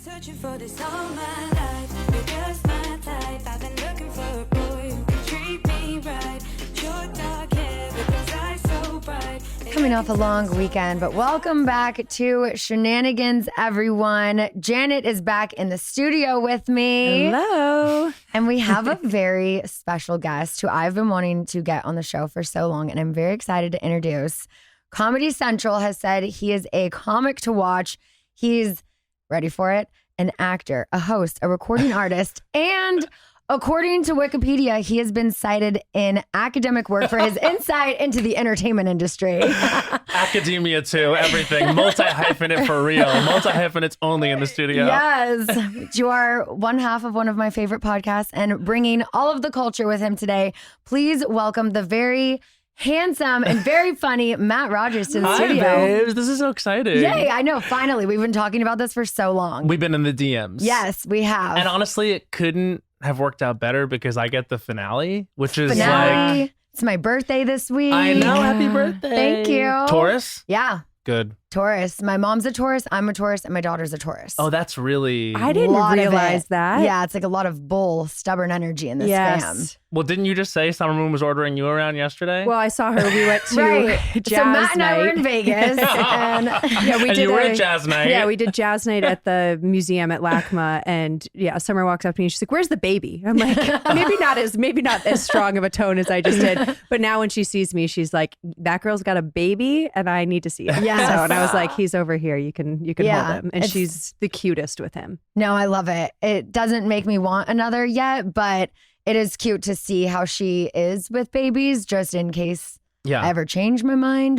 searching for this all my life. You're just my type. I've been looking for a boy who can treat me right. Your dark hair, but those eyes so bright. Coming off a long weekend, but welcome back to Scheananigans, everyone. Janet is back in the studio with me. Hello. And we have a very special guest who I've been wanting to get on the show for so long, and I'm very excited to introduce. Comedy Central has said he is a comic to watch. He's, ready for it, an actor, a host, a recording artist, and according to Wikipedia, he has been cited in academic work for his insight into the entertainment industry. Academia too, everything. Multi-hyphenate for real. Multi-hyphenates only in the studio. Yes. You are one half of one of my favorite podcasts and bringing all of the culture with him today. Please welcome the very handsome and very funny Matt Rogers to the studio. Hi, babes. This is so exciting. Yay, I know. Finally, we've been talking about this for so long. We've been in the DMs. Yes, we have. And honestly, it couldn't have worked out better because I get the finale, which is like... It's my birthday this week. I know. Happy birthday. Thank you. Taurus? Yeah. Good. Taurus. My mom's a Taurus, I'm a Taurus, and my daughter's a Taurus. Oh, that's really... I didn't realize that. Yeah, it's like a lot of bull, stubborn energy in this fam. Well, didn't you just say Summer Moon was ordering you around yesterday? Well, I saw her. We went to jazz so Matt and I were night. in Vegas. and Yeah, we and did. you were at jazz night. Yeah, we did jazz night at the museum at LACMA, and yeah, Summer walks up to me and she's like, "Where's the baby?" I'm like, maybe not as strong of a tone as I just did, but now when she sees me, she's like, "That girl's got a baby, and I need to see it." Yes. So, and I was like, "He's over here. You can Yeah, hold him," and it's- she's the cutest with him. No, I love it. It doesn't make me want another yet, but it is cute to see how she is with babies, just in case I ever change my mind.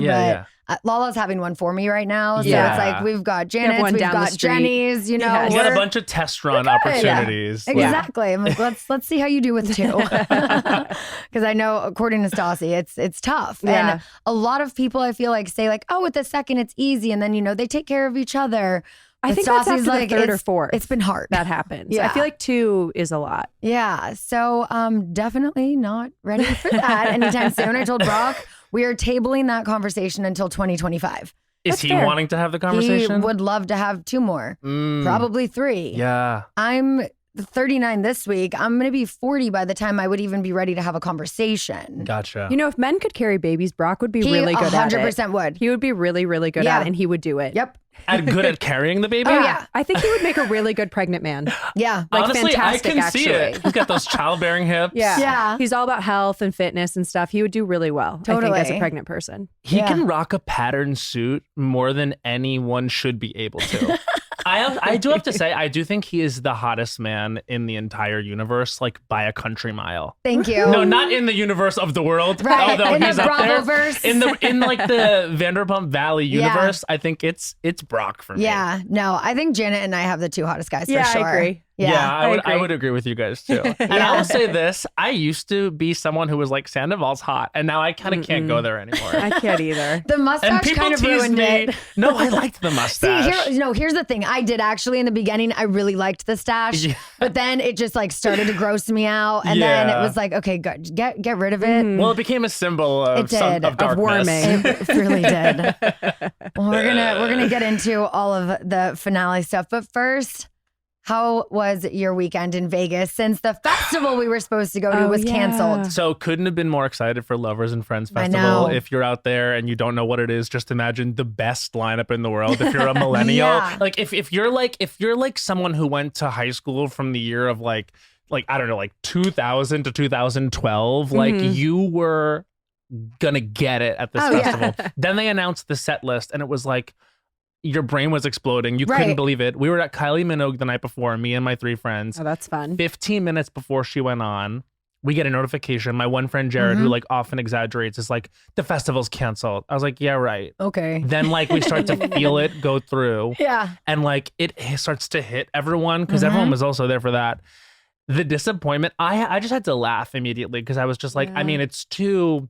Lala's having one for me right now. So Yeah. it's like we've got You have Janet's, one we've down the got street. Jenny's, you know. Yeah. You got a we're- bunch of test run good. opportunities. Exactly. I'm like, let's see how you do with two. Because I know, according to Stassi, it's tough. Yeah. And a lot of people, I feel like, say like, oh, with the second it's easy, and then they take care of each other. I But think that's Stassi's after the third or fourth. It's been hard. That happens. Yeah. I feel like 2 is a lot. Yeah. So definitely not ready for that anytime soon. I told Brock we are tabling that conversation until 2025. Is That's he fair. wanting to have the conversation? He would love to have 2 more, probably 3. Yeah. I'm 39 this week. I'm going to be 40 by the time I would even be ready to have a conversation. Gotcha. You know, if men could carry babies, Brock would be He really good at it. 100% would. He would be really, really good Yeah. at it, and he would do it. Yep. And good at carrying the baby? Oh, yeah. I think he would make a really good pregnant man. Yeah. Like, Honestly, fantastic, I can see actually. it. He's got those childbearing hips. Yeah. Yeah. He's all about health and fitness and stuff. He would do really well, I think, as Totally. a pregnant person. He Yeah. can rock a pattern suit more than anyone should be able to. I do have to say, I do think he is the hottest man in the entire universe, like by a country mile. Thank you. No, not in the universe of the world. Right. Although In the he's up there. Bravoverse. In like the Vanderpump Valley Yeah. universe, I think it's Brock for me. Yeah. No, I think Janet and I have the 2 hottest guys Yeah, for sure. I agree. Yeah, I agree. would agree with you guys too. And I will say this, I used to be someone who was like, Sandoval's hot, and now I kind of can't go there anymore. I can't either. The And mustache people kind of tease ruined me. it. No, I liked the See, mustache. here's the thing. I did actually in the beginning. I really liked the stash, Yeah. but then it just like started to gross me out, and then it Yeah. was like, okay, good, get rid of it. Well, it became a symbol of It did. of Of darkness. worming. It really did. Well, we're gonna get into all of the finale stuff, but first, how was your weekend in Vegas? Since the festival we were supposed to go to was canceled. So couldn't have been more excited for Lovers and Friends I Festival. know. If you're out there and you don't know what it is, just imagine the best lineup in the world. If you're a millennial, Yeah. like if you're like someone who went to high school from the year of like I don't know, like 2000 to 2012, like you were gonna get it at this Oh, yeah. festival. Then they announced the set list, and it was like your brain was exploding. You Right. couldn't believe it. We were at Kylie Minogue the night before, me and my 3 friends. Oh, that's fun. 15 minutes before she went on, we get a notification. My one friend, Jared, who like often exaggerates, is like, the festival's canceled. I was like, yeah, right. Okay. Then like we start to feel it go through, Yeah. and like it starts to hit everyone because everyone was also there for that. The disappointment, I just had to laugh immediately because I was just like, I mean, it's too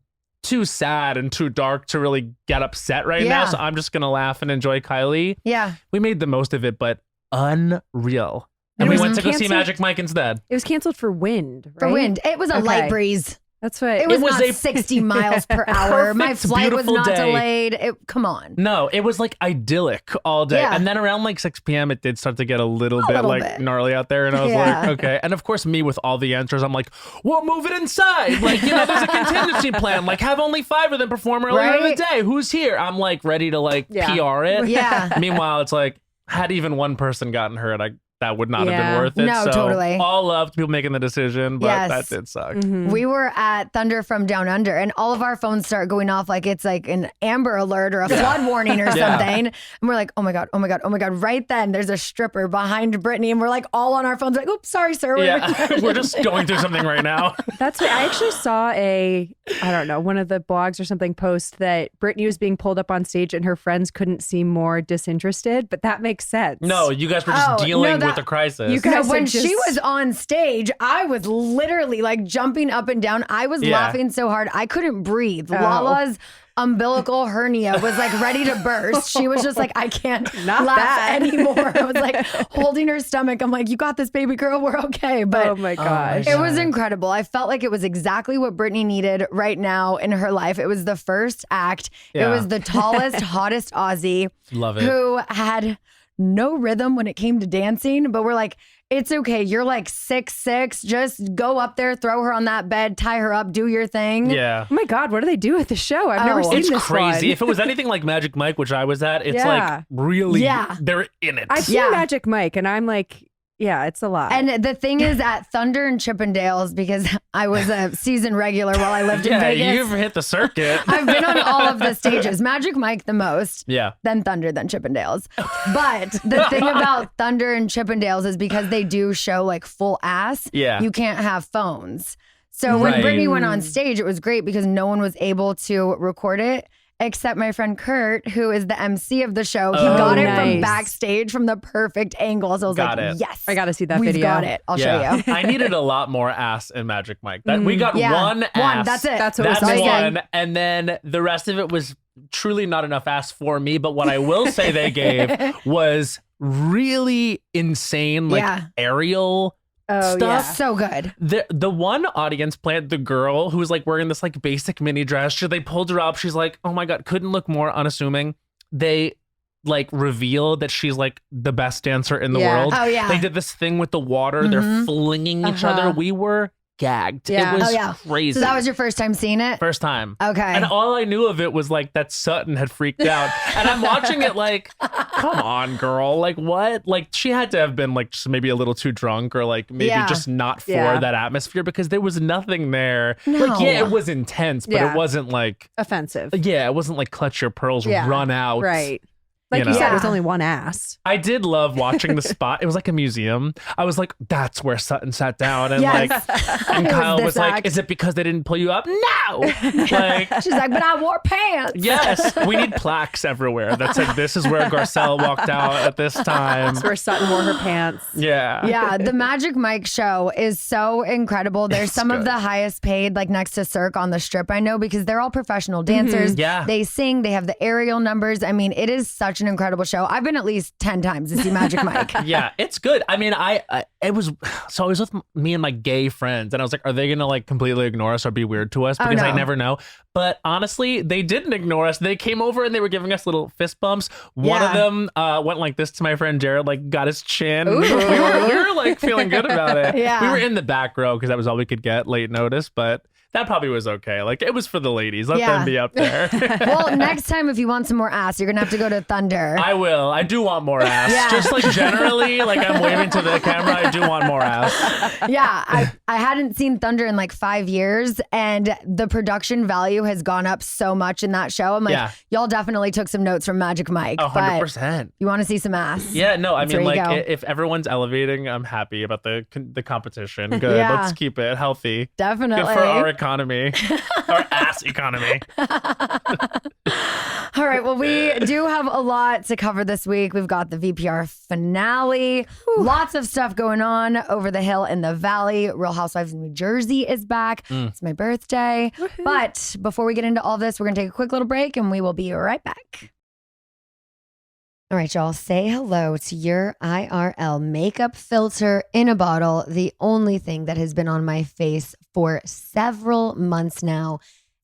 sad and too dark to really get upset right now. Yeah. So I'm just going to laugh and enjoy Kylie. Yeah. We made the most of it, but unreal. And It we was went to go see canceled? Magic Mike instead. It was canceled for wind, right? For wind. It was a light Okay. breeze. That's what It was was not a 60 miles per hour. My perfect, flight was beautiful not day. delayed. Come on. No, it was like idyllic all day. Yeah. And then around like 6 p.m., it did start to get a little bit gnarly out there. And I was Yeah. like, okay. And of course, me with all the answers, I'm like, well, move it inside. Like, there's a contingency plan. Like, have only 5 of them perform earlier in the day. Who's here? I'm like ready to PR it. Yeah. Meanwhile, it's like, had even one person gotten hurt, that would not have been worth it. No, so totally. all love to people making the decision, but that did suck. We were at Thunder from Down Under, and all of our phones start going off like it's like an Amber Alert or a flood warning or something. And we're like, oh my God. Right then, there's a stripper behind Brittany, and we're like all on our phones, like, oops, sorry, sir. We're just going through something right now. That's what I actually saw one of the blogs or something post that Brittany was being pulled up on stage and her friends couldn't seem more disinterested, but that makes sense. No, you guys were just dealing with the crisis. You guys when she was on stage, I was literally like jumping up and down. I was laughing so hard I couldn't breathe. Lala's umbilical hernia was like ready to burst. She was just like, I can't laugh anymore. I was like holding her stomach. I'm like, you got this, baby girl. We're okay. But oh my gosh, it was incredible. I felt like it was exactly what Brittany needed right now in her life. It was the first act. It was the tallest, hottest Aussie. Love it. Who had no rhythm when it came to dancing, but we're like, it's okay. You're like 6'6". Just go up there, throw her on that bed, tie her up, do your thing. Yeah. Oh my God, what do they do at the show? I've never seen it's this crazy. one. If it was anything like Magic Mike, which I was at, it's like really, they're in it. I've seen Magic Mike, and I'm like, yeah, it's a lot. And the thing is, at Thunder and Chippendales, because I was a season regular while I lived in Vegas. You've hit the circuit. I've been on all of the stages. Magic Mike the most. Yeah. Then Thunder, then Chippendales. But the thing about Thunder and Chippendales is because they do show like full ass, you can't have phones. So when Brittany went on stage, it was great because no one was able to record it. Except my friend Kurt, who is the MC of the show. He got it from backstage from the perfect angle. So I was like, yes. I got to see that We've video. got it. I'll show you. I needed a lot more ass in Magic Mike. We got one ass. One, that's it. That's what That's we're saying. one. And then the rest of it was truly not enough ass for me. But what I will say they gave was really insane, aerial stuff. Yeah. So good. The one audience plant, the girl who was like wearing this like basic mini dress, they pulled her up. She's like, oh my God, couldn't look more unassuming. They like reveal that she's like the best dancer in the world. Oh yeah. They did this thing with the water. They're flinging each other. We were gagged. Yeah. It was crazy. So that was your first time seeing it? First time. Okay. And all I knew of it was like that Sutton had freaked out. And I'm watching it like, come on, girl. Like what? Like she had to have been like just maybe a little too drunk or like maybe just not for that atmosphere because there was nothing there. No. Like, it was intense, but it wasn't like offensive. Yeah, it wasn't like clutch your pearls, run out. Right. Like you said, it was only one ass. I did love watching the spot. It was like a museum. I was like, that's where Sutton sat down. And and Kyle was like, is it because they didn't pull you up? No. Like she's like, but I wore pants. Yes. We need plaques everywhere that said this is where Garcelle walked out at this time. That's where Sutton wore her pants. Yeah. Yeah. The Magic Mike show is so incredible. There's some of the highest paid, like next to Cirque on the Strip, I know, because they're all professional dancers. Yeah. They sing, they have the aerial numbers. I mean, it is such an incredible show. I've been at least 10 times to see Magic Mike. Yeah, it's good. I mean, I was with me and my gay friends, and I was like, are they gonna like completely ignore us or be weird to us? Because I never know. But honestly, they didn't ignore us. They came over and they were giving us little fist bumps. One of them went like this to my friend Jared, like got his chin. We were like feeling good about it. Yeah. We were in the back row because that was all we could get late notice, but that probably was okay. Like, it was for the ladies. Let them be up there. Well, next time, if you want some more ass, you're going to have to go to Thunder. I will. I do want more ass. Yeah. Just like generally, like I'm waving to the camera, I do want more ass. Yeah. I hadn't seen Thunder in like 5 years, and the production value has gone up so much in that show. I'm like, y'all definitely took some notes from Magic Mike. 100%. You want to see some ass? Yeah, no, I That's mean, where you like, go. if everyone's elevating, I'm happy about the competition. Good. Yeah. Let's keep it healthy. Definitely. Good for our economy, our ass economy. All right. Well, we do have a lot to cover this week. We've got the VPR finale. Lots of stuff going on over the hill in the valley. Real Housewives of New Jersey is back. It's my birthday. But before we get into all this, we're going to take a quick little break and we will be right back. All right, y'all, say hello to your IRL makeup filter in a bottle, the only thing that has been on my face for several months now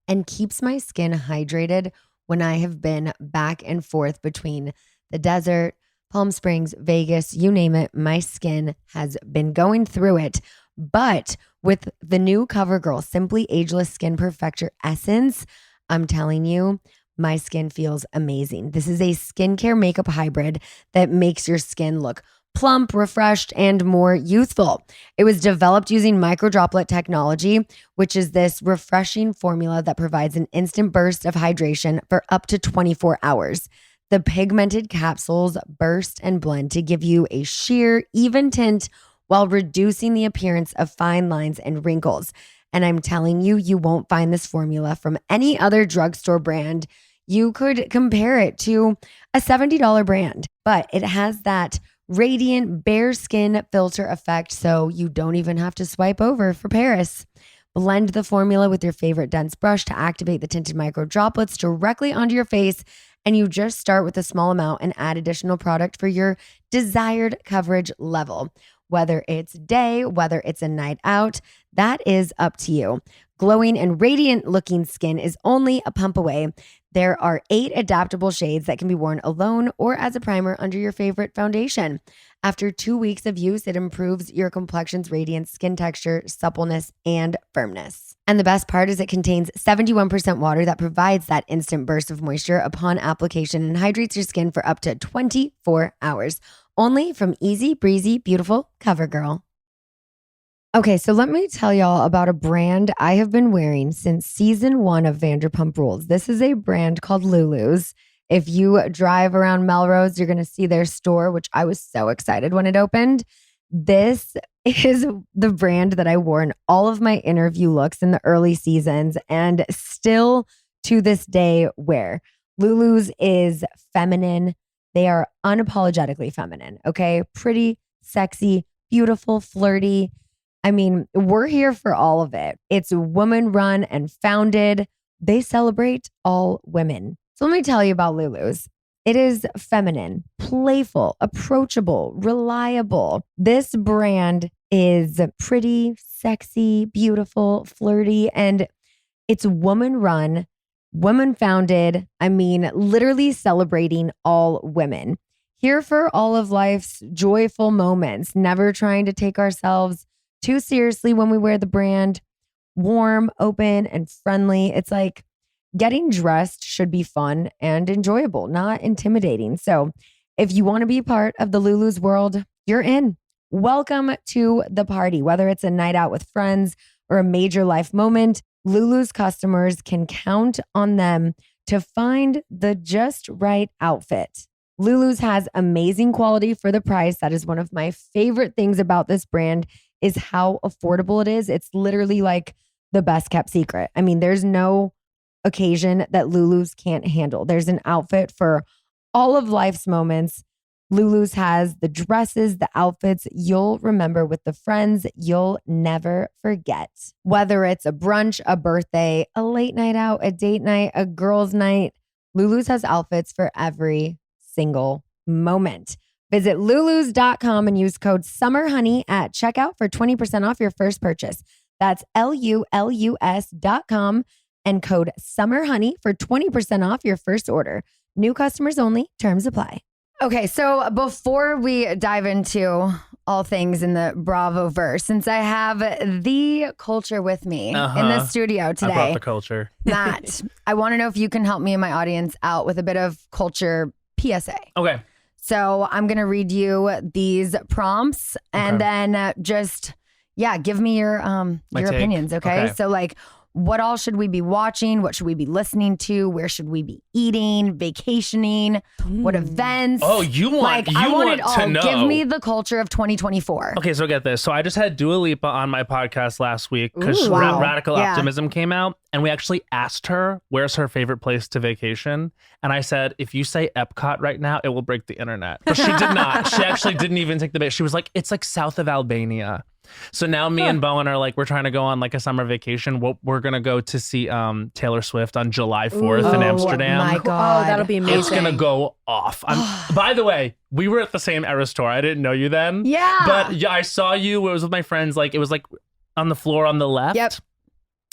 and keeps my skin hydrated when I have been back and forth between the desert, Palm Springs, Vegas, you name it. My skin has been going through it. But with the new Covergirl Simply Ageless Skin Perfector Essence, I'm telling you, my skin feels amazing. This is a skincare makeup hybrid that makes your skin look plump, refreshed, and more youthful. It was developed using microdroplet technology, which is this refreshing formula that provides an instant burst of hydration for up to 24 hours. The pigmented capsules burst and blend to give you a sheer, even tint while reducing the appearance of fine lines and wrinkles. And I'm telling you, you won't find this formula from any other drugstore brand. You could compare it to a $70 brand, but it has that radiant bare skin filter effect, so you don't even have to swipe over for Paris. Blend the formula with your favorite dense brush to activate the tinted micro droplets directly onto your face, and you just start with a small amount and add additional product for your desired coverage level. Whether it's day, whether it's a night out, that is up to you. Glowing and radiant looking skin is only a pump away. There are 8 adaptable shades that can be worn alone or as a primer under your favorite foundation. After 2 weeks of use, it improves your complexion's radiance, skin texture, suppleness, and firmness. And the best part is it contains 71% water that provides that instant burst of moisture upon application and hydrates your skin for up to 24 hours. Only from Easy Breezy Beautiful Covergirl. Okay, so let me tell y'all about a brand I have been wearing since season 1 of Vanderpump Rules. This is a brand called Lulus. If you drive around Melrose, you're going to see their store, which I was so excited when it opened. This is the brand that I wore in all of my interview looks in the early seasons and still to this day wear. Lulus is feminine. They are unapologetically feminine, okay? Pretty, sexy, beautiful, flirty. I mean, we're here for all of it. It's woman run and founded. They celebrate all women. So let me tell you about Lulus. It is feminine, playful, approachable, reliable. This brand is pretty, sexy, beautiful, flirty, and it's woman run, woman founded. I mean, literally celebrating all women. Here for all of life's joyful moments, never trying to take ourselves too seriously when we wear the brand. Warm, open, and friendly. It's like getting dressed should be fun and enjoyable, not intimidating. So if you want to be part of the Lulus world, you're in. Welcome to the party. Whether it's a night out with friends or a major life moment, Lulus customers can count on them to find the just right outfit. Lulus has amazing quality for the price. That is one of my favorite things about this brand is how affordable it is. It's literally like the best kept secret. I mean, there's no occasion that Lulus can't handle. There's an outfit for all of life's moments. Lulus has the dresses, the outfits you'll remember with the friends you'll never forget. Whether it's a brunch, a birthday, a late night out, a date night, a girls' night, Lulus has outfits for every single moment. Visit lulus.com and use code SUMMERHONEY at checkout for 20% off your first purchase. That's LULUS.com and code SUMMERHONEY for 20% off your first order. New customers only. Terms apply. Okay, so before we dive into all things in the Bravo verse, since I have the culture with me in the studio today. I brought the culture. Matt, I want to know if you can help me and my audience out with a bit of culture PSA. Okay. So I'm going to read you these prompts and then give me your opinions, okay? So like, what all should we be watching? What should we be listening to? Where should we be eating, vacationing? What events? Oh, you want I want it all. to know. Give me the culture of 2024. Okay, so get this. So I just had Dua Lipa on my podcast last week because Ooh, wow. Radical Yeah. Optimism came out, and we actually asked her where's her favorite place to vacation. And I said, if you say Epcot right now, it will break the internet. But she did not. She actually didn't even take the bait. She was like, it's like south of Albania. So now me and Bowen are like, we're trying to go on like a summer vacation. We're going to go to see Taylor Swift on July 4th in Amsterdam. My God. Oh, that'll be amazing. It's going to go off. By the way, we were at the same Eras tour. I didn't know you then. Yeah. But yeah, I saw you. It was with my friends. Like, it was like on the floor on the left. Yep.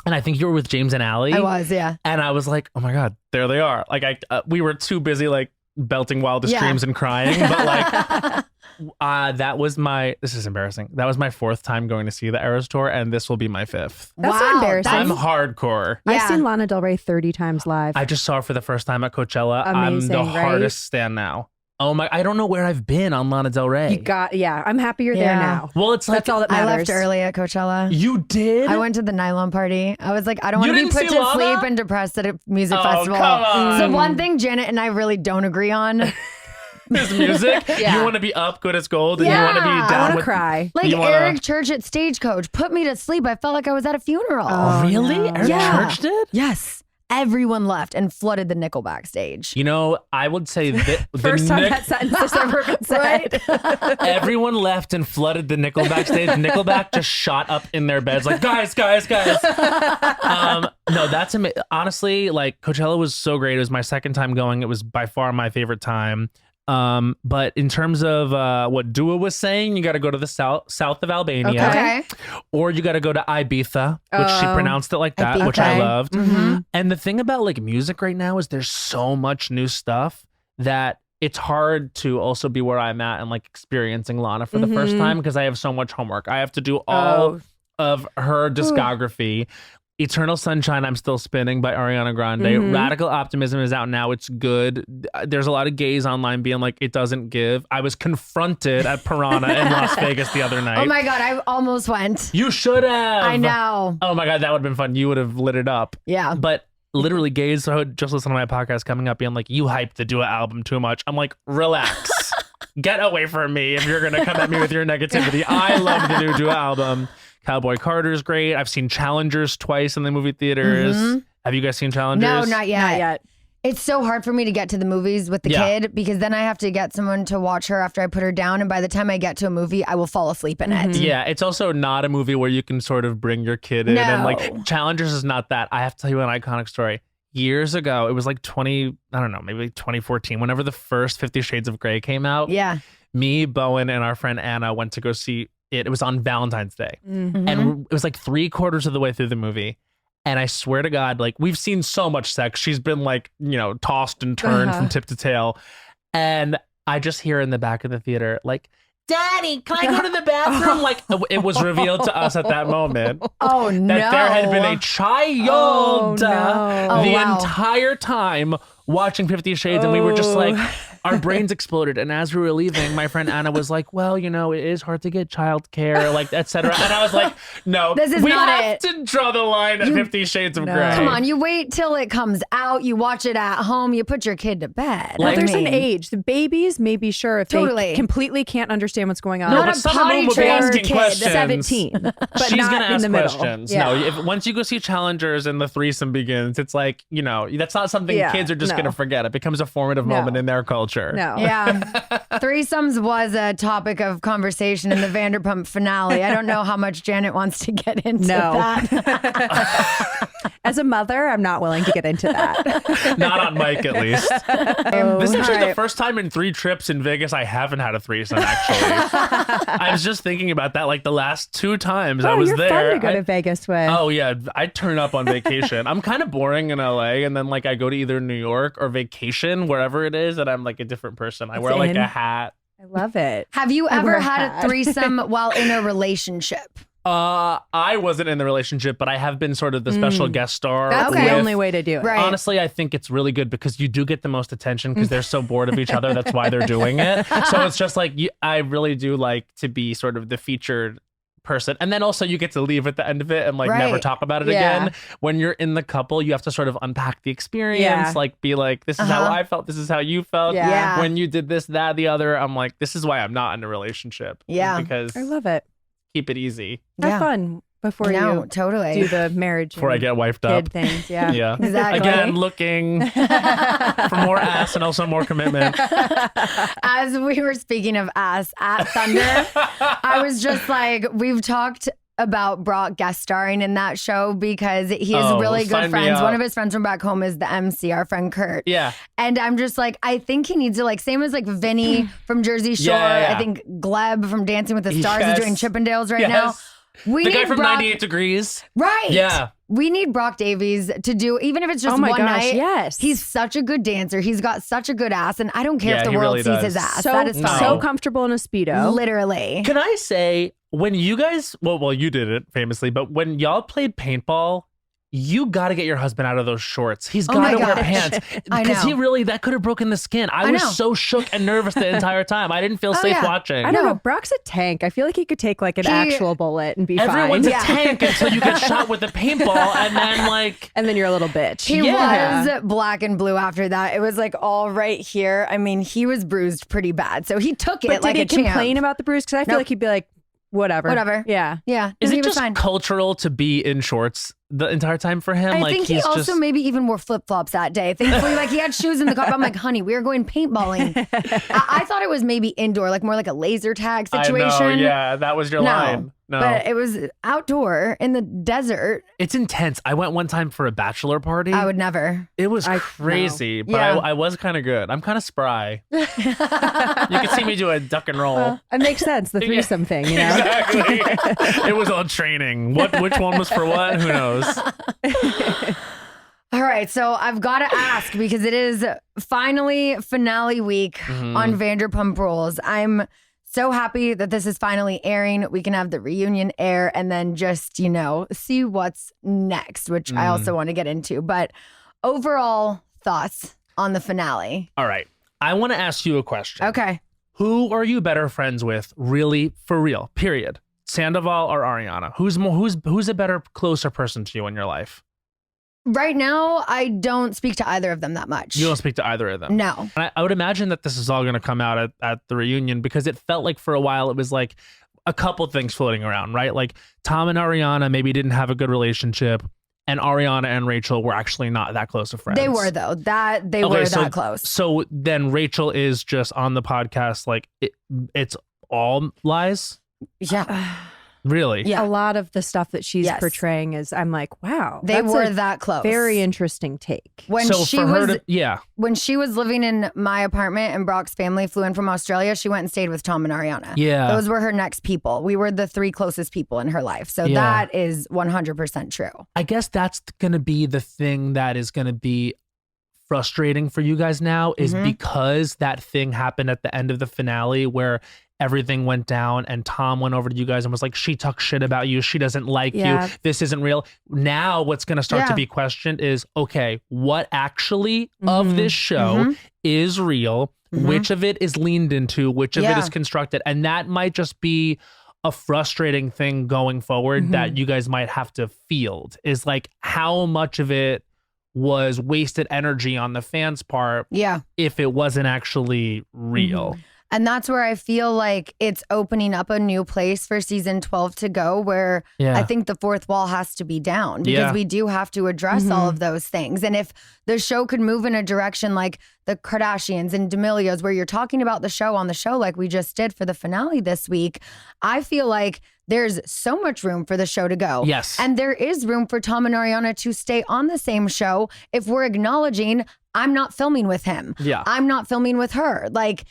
And I think you were with James and Allie. I was, yeah. And I was like, oh my God, there they are. Like, we were too busy like belting Wildest Dreams and crying. But like, this is embarrassing. That was my 4th time going to see the Eras tour, and this will be my 5th. That's so embarrassing. I'm hardcore. Yeah. I've seen Lana Del Rey 30 times live. I just saw her for the first time at Coachella. Amazing, I'm the right? hardest stan now. Oh my, I don't know where I've been on Lana Del Rey. I'm happy you're there now. Well, it's like, That's all that I matters. left early at Coachella. You did? I went to the nylon party. I was like, I don't want You to be didn't put see to Lana? sleep and depressed at a music Oh, festival. come on. So one thing Janet and I really don't agree on. His music. Yeah. You want to be up, good as gold, and you want to be Yeah. down I want to with cry. Like You wanna- Eric Church at Stagecoach put me to sleep. I felt like I was at a funeral. Oh, Really? no. Eric Yeah. Church did? Yes. Everyone left and flooded the Nickelback stage. You know, I would say that First time that sentence has ever been said. everyone left and flooded the Nickelback stage. Nickelback just shot up in their beds like, guys. No, that's amazing. Honestly, like Coachella was so great. It was my 2nd time going. It was by far my favorite time. But in terms of what Dua was saying, you got to go to the south of Albania, Okay. or you got to go to Ibiza, which she pronounced it like that, which I Ibiza. loved. Mm-hmm. And the thing about like music right now is there's so much new stuff that it's hard to also be where I'm at and like experiencing Lana for the first time because I have so much homework. I have to do all of her discography. Eternal Sunshine, I'm still spinning by Ariana Grande. Radical Optimism is out now. It's good. There's a lot of gays online being like, it doesn't give. I was confronted at Piranha in Las Vegas the other night. Oh my God, I almost went. You should have. I know. Oh my God, that would have been fun. You would have lit it up. Yeah. But literally gays who just listen to my podcast coming up being like, you hyped the Dua album too much. I'm like, relax. Get away from me if you're going to come at me with your negativity. I love the new Dua album. Cowboy Carter's great. I've seen Challengers twice in the movie theaters. Have you guys seen Challengers? No, not yet. Not yet. It's so hard for me to get to the movies with the kid because then I have to get someone to watch her after I put her down. And by the time I get to a movie, I will fall asleep in it. Yeah, it's also not a movie where you can sort of bring your kid in. And like Challengers is not that. I have to tell you an iconic story. Years ago, it was like maybe 2014, whenever the first 50 Shades of Grey came out. Yeah. Me, Bowen, and our friend Anna went to go see it. It was on Valentine's Day. Mm-hmm. And it was like 3/4 of the way through the movie. And I swear to God, like we've seen so much sex. She's been like, tossed and turned from tip to tail. And I just hear in the back of the theater, like, Daddy, can I go to the bathroom? Like it was revealed to us at that moment Oh, no. that there had been a child Oh, the wow. entire time watching 50 Shades. And we were just like, our brains exploded. And as we were leaving, my friend Anna was like, well, it is hard to get childcare, like, etc. And I was like, no, This is we not have it. to draw the line at 50 Shades of Grey. Come on, you wait till it comes out. You watch it at home. You put your kid to bed. Well, Like- there's an age. The babies may be sure if Totally. they completely can't understand what's going on. No, Not but a some of them will be potty-trained asking kid. questions. 17, but She's not gonna in ask the middle. questions. Yeah. No, once you go see Challengers and the threesome begins, it's like, that's not something Yeah, kids are just no. going to forget. It becomes a formative No. moment in their culture. No. Yeah. Threesomes was a topic of conversation in the Vanderpump finale. I don't know how much Janet wants to get into No. that. As a mother, I'm not willing to get into that. Not on mic, at least. This is actually All the right. first time in 3 trips in Vegas I haven't had a threesome, actually. I was just thinking about that like the last 2 times I Oh, was you're there. fun to go I- to Vegas with. Oh yeah, I turn up on vacation. I'm kind of boring in LA, and then like I go to either New York or vacation, wherever it is, and I'm like a different person. I wear like in. a hat. I love it. Have you I ever wear a had a hat. threesome while in a relationship? I wasn't in the relationship, but I have been sort of the special guest star. That's Okay. the with- only way to do it. Right. Honestly, I think it's really good because you do get the most attention because they're so bored of each other. That's why they're doing it. So it's just like, I really do like to be sort of the featured person. And then also you get to leave at the end of it and like never Right. talk about it Yeah. again. When you're in the couple, you have to sort of unpack the experience, Yeah. like be like, this is how I felt. This is how you felt. Yeah. Yeah. When you did this, that, the other, I'm like, this is why I'm not in a relationship. Yeah. Because I love it. keep it easy. Have Yeah. fun. before No, you totally. do the marriage Before I and get wifed kid up. things. Yeah. Yeah. Exactly. Again, looking for more ass and also more commitment. As we were speaking of ass at Thunder, I was just like, we've talked about Brock guest starring in that show because he has really sign good me friends. up. One of his friends from back home is the MC, our friend Kurt. Yeah. And I'm just like, I think he needs to, like, same as like Vinny from Jersey Shore. Yeah. I think Gleb from Dancing with the Stars Yes. is doing Chippendales right now. Yes. We The need guy from Brock, 98 Degrees. Right. Yeah. We need Brock Davies to do, even if it's just Oh my one gosh, night. yes. He's such a good dancer. He's got such a good ass. And I don't care Yeah, if the he world really sees does. his ass. So, that is fine. so comfortable in a Speedo. Literally. Can I say, when you guys, well, you did it famously, but when y'all played paintball, you got to get your husband out of those shorts. He's Oh got my to wear gosh. pants. I Because he know. really, that could have broken the skin. I was know. so shook and nervous the entire time. I didn't feel safe yeah. watching. I don't No. know. Brock's a tank. I feel like he could take like an He- actual bullet and be Everyone's fine. a tank until you get shot with a paintball and then like, And then you're a little bitch. He Yeah. was black and blue after that. It was like all right here. I mean, he was bruised pretty bad. So he took it But like did a he complain champ. about the bruise? Because I feel Nope. like he'd be like, whatever. Whatever. Yeah. Yeah. is he it was just fine. cultural to be in shorts the entire time for him? I like think he he's also just, maybe even wore flip flops that day. Thankfully, like he had shoes in the car. But I'm like, honey, we are going paintballing. I thought it was maybe indoor, like more like a laser tag situation. I know, yeah, that was your line. No. But it was outdoor in the desert. It's intense. I went one time for a bachelor party. I would never. It was I crazy, but Yeah. I was kind of good. I'm kind of spry. You can see me do a duck and roll. It makes sense. The threesome thing, you know? Exactly. It was all training. Which one was for what? Who knows? All right, so I've got to ask because it is finally finale week Mm-hmm. on Vanderpump Rules. I'm so happy that this is finally airing. We can have the reunion air and then just, see what's next, which I also want to get into. But overall thoughts on the finale. All right. I want to ask you a question. Okay. Who are you better friends with, really, for real, period? Sandoval or Ariana? Who's a better, closer person to you in your life? Right now, I don't speak to either of them that much. You don't speak to either of them. No. And I would imagine that this is all going to come out at the reunion because it felt like for a while it was like a couple things floating around, right? Like Tom and Ariana maybe didn't have a good relationship, and Ariana and Rachel were actually not that close of friends. They were, though. They Okay, were so- that close. So then Rachel is just on the podcast like it's all lies? Yeah. Really? Yeah. A lot of the stuff that she's Yes. portraying is, I'm like, wow. They that's were a that close. very interesting take. When so she for her was to, yeah. when she was living in my apartment and Brock's family flew in from Australia, she went and stayed with Tom and Ariana. Yeah. Those were her next people. We were the three closest people in her life. So Yeah. that is 100% true. I guess that's going to be the thing that is going to be frustrating for you guys now is Mhm. because that thing happened at the end of the finale where everything went down and Tom went over to you guys and was like, she talks shit about you. She doesn't like Yeah. you. This isn't real. Now what's going to start to Yeah. be questioned is, okay, what actually of Mhm. this show is real? Mhm. Which of it is leaned into? Which of it Yeah. is constructed? And that might just be a frustrating thing going forward that you guys might have to field is like how much of it was wasted energy on the fans' part Yeah. if it wasn't actually real. And that's where I feel like it's opening up a new place for season 12 to go, where Yeah. I think the fourth wall has to be down because Yeah. we do have to address all of those things. And if the show could move in a direction like the Kardashians and D'Amelios, where you're talking about the show on the show, like we just did for the finale this week, I feel like there's so much room for the show to go. Yes. And there is room for Tom and Ariana to stay on the same show if we're acknowledging I'm not filming with him. Yeah. I'm not filming with her. Like,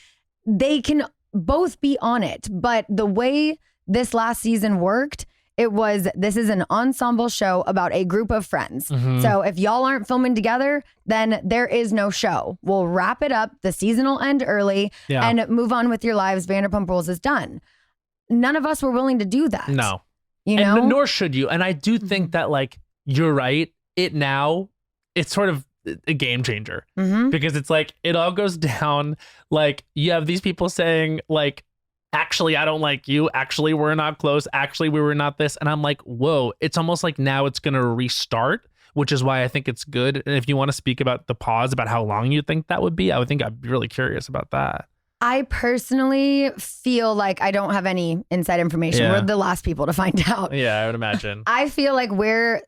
they can both be on it. But the way this last season worked, this is an ensemble show about a group of friends. Mm-hmm. So if y'all aren't filming together, then there is no show. We'll wrap it up. The season will end early Yeah. and move on with your lives. Vanderpump Rules is done. None of us were willing to do that. No. You know? And nor should you. And I do think that like you're right. It's sort of a game changer Mhm. because it's like it all goes down. Like you have these people saying like, actually, I don't like you. Actually, we're not close. Actually, we were not this. And I'm like, whoa, it's almost like now it's going to restart, which is why I think it's good. And if you want to speak about the pause, about how long you think that would be, I would think I'd be really curious about that. I personally feel like I don't have any inside information. Yeah. We're the last people to find out. Yeah, I would imagine. I feel like where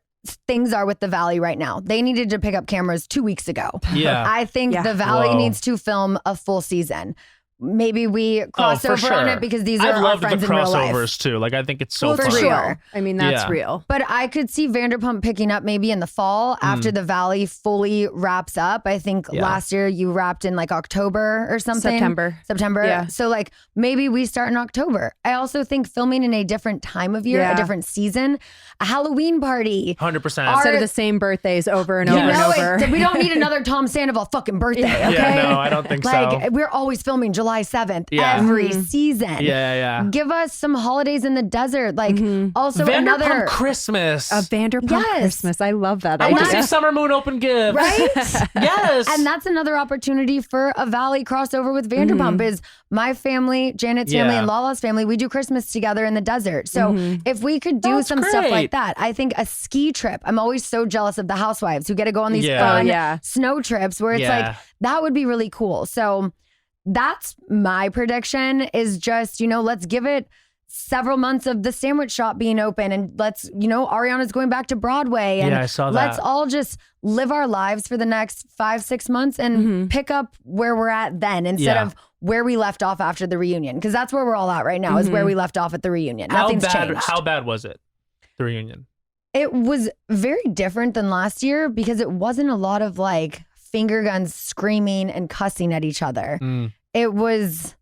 things are with the Valley right now, they needed to pick up cameras 2 weeks ago. Yeah. I think Yeah. the Valley Whoa. needs to film a full season. Maybe we cross for over sure. on it because these are I've our loved friends the in real life. crossovers too. Like I think it's so Well, for fun. it's sure. real. I mean, that's Yeah. real. But I could see Vanderpump picking up maybe in the fall after the Valley fully wraps up. I think Yeah. last year you wrapped in like October or something. September. Yeah. So like maybe we start in October. I also think filming in a different time of year, Yeah. a different season, a Halloween party. 100%. Instead of the same birthdays over and You over know and over. it. We don't need another Tom Sandoval fucking birthday, okay? Yeah, no, I don't think like, so. we're always filming July 7th Yeah. every season. Yeah. Give us some holidays in the desert. Like, also Vanderpump another. Christmas. A Vanderpump Yes. Christmas. I love that. I want to idea. see Summer Moon open gifts. Right? Yes. And that's another opportunity for a Valley crossover with Vanderpump is my family, Janet's family, Yeah. and Lala's family. We do Christmas together in the desert. So if we could do That's some stuff great. like that, I think a ski trip. I'm always so jealous of the housewives who get to go on these Yeah. fun Oh, yeah. snow trips where it's Yeah. like, that would be really cool. So that's my prediction is just, let's give it several months of the sandwich shop being open and let's, Ariana's going back to Broadway and Yeah, I saw let's that. all just live our lives for the next 5-6 months and pick up where we're at then instead Yeah. of where we left off after the reunion. Because that's where we're all at right now is where we left off at the reunion. Nothing's changed. How bad was it? The reunion. It was very different than last year because it wasn't a lot of like finger guns screaming and cussing at each other. Mm, It was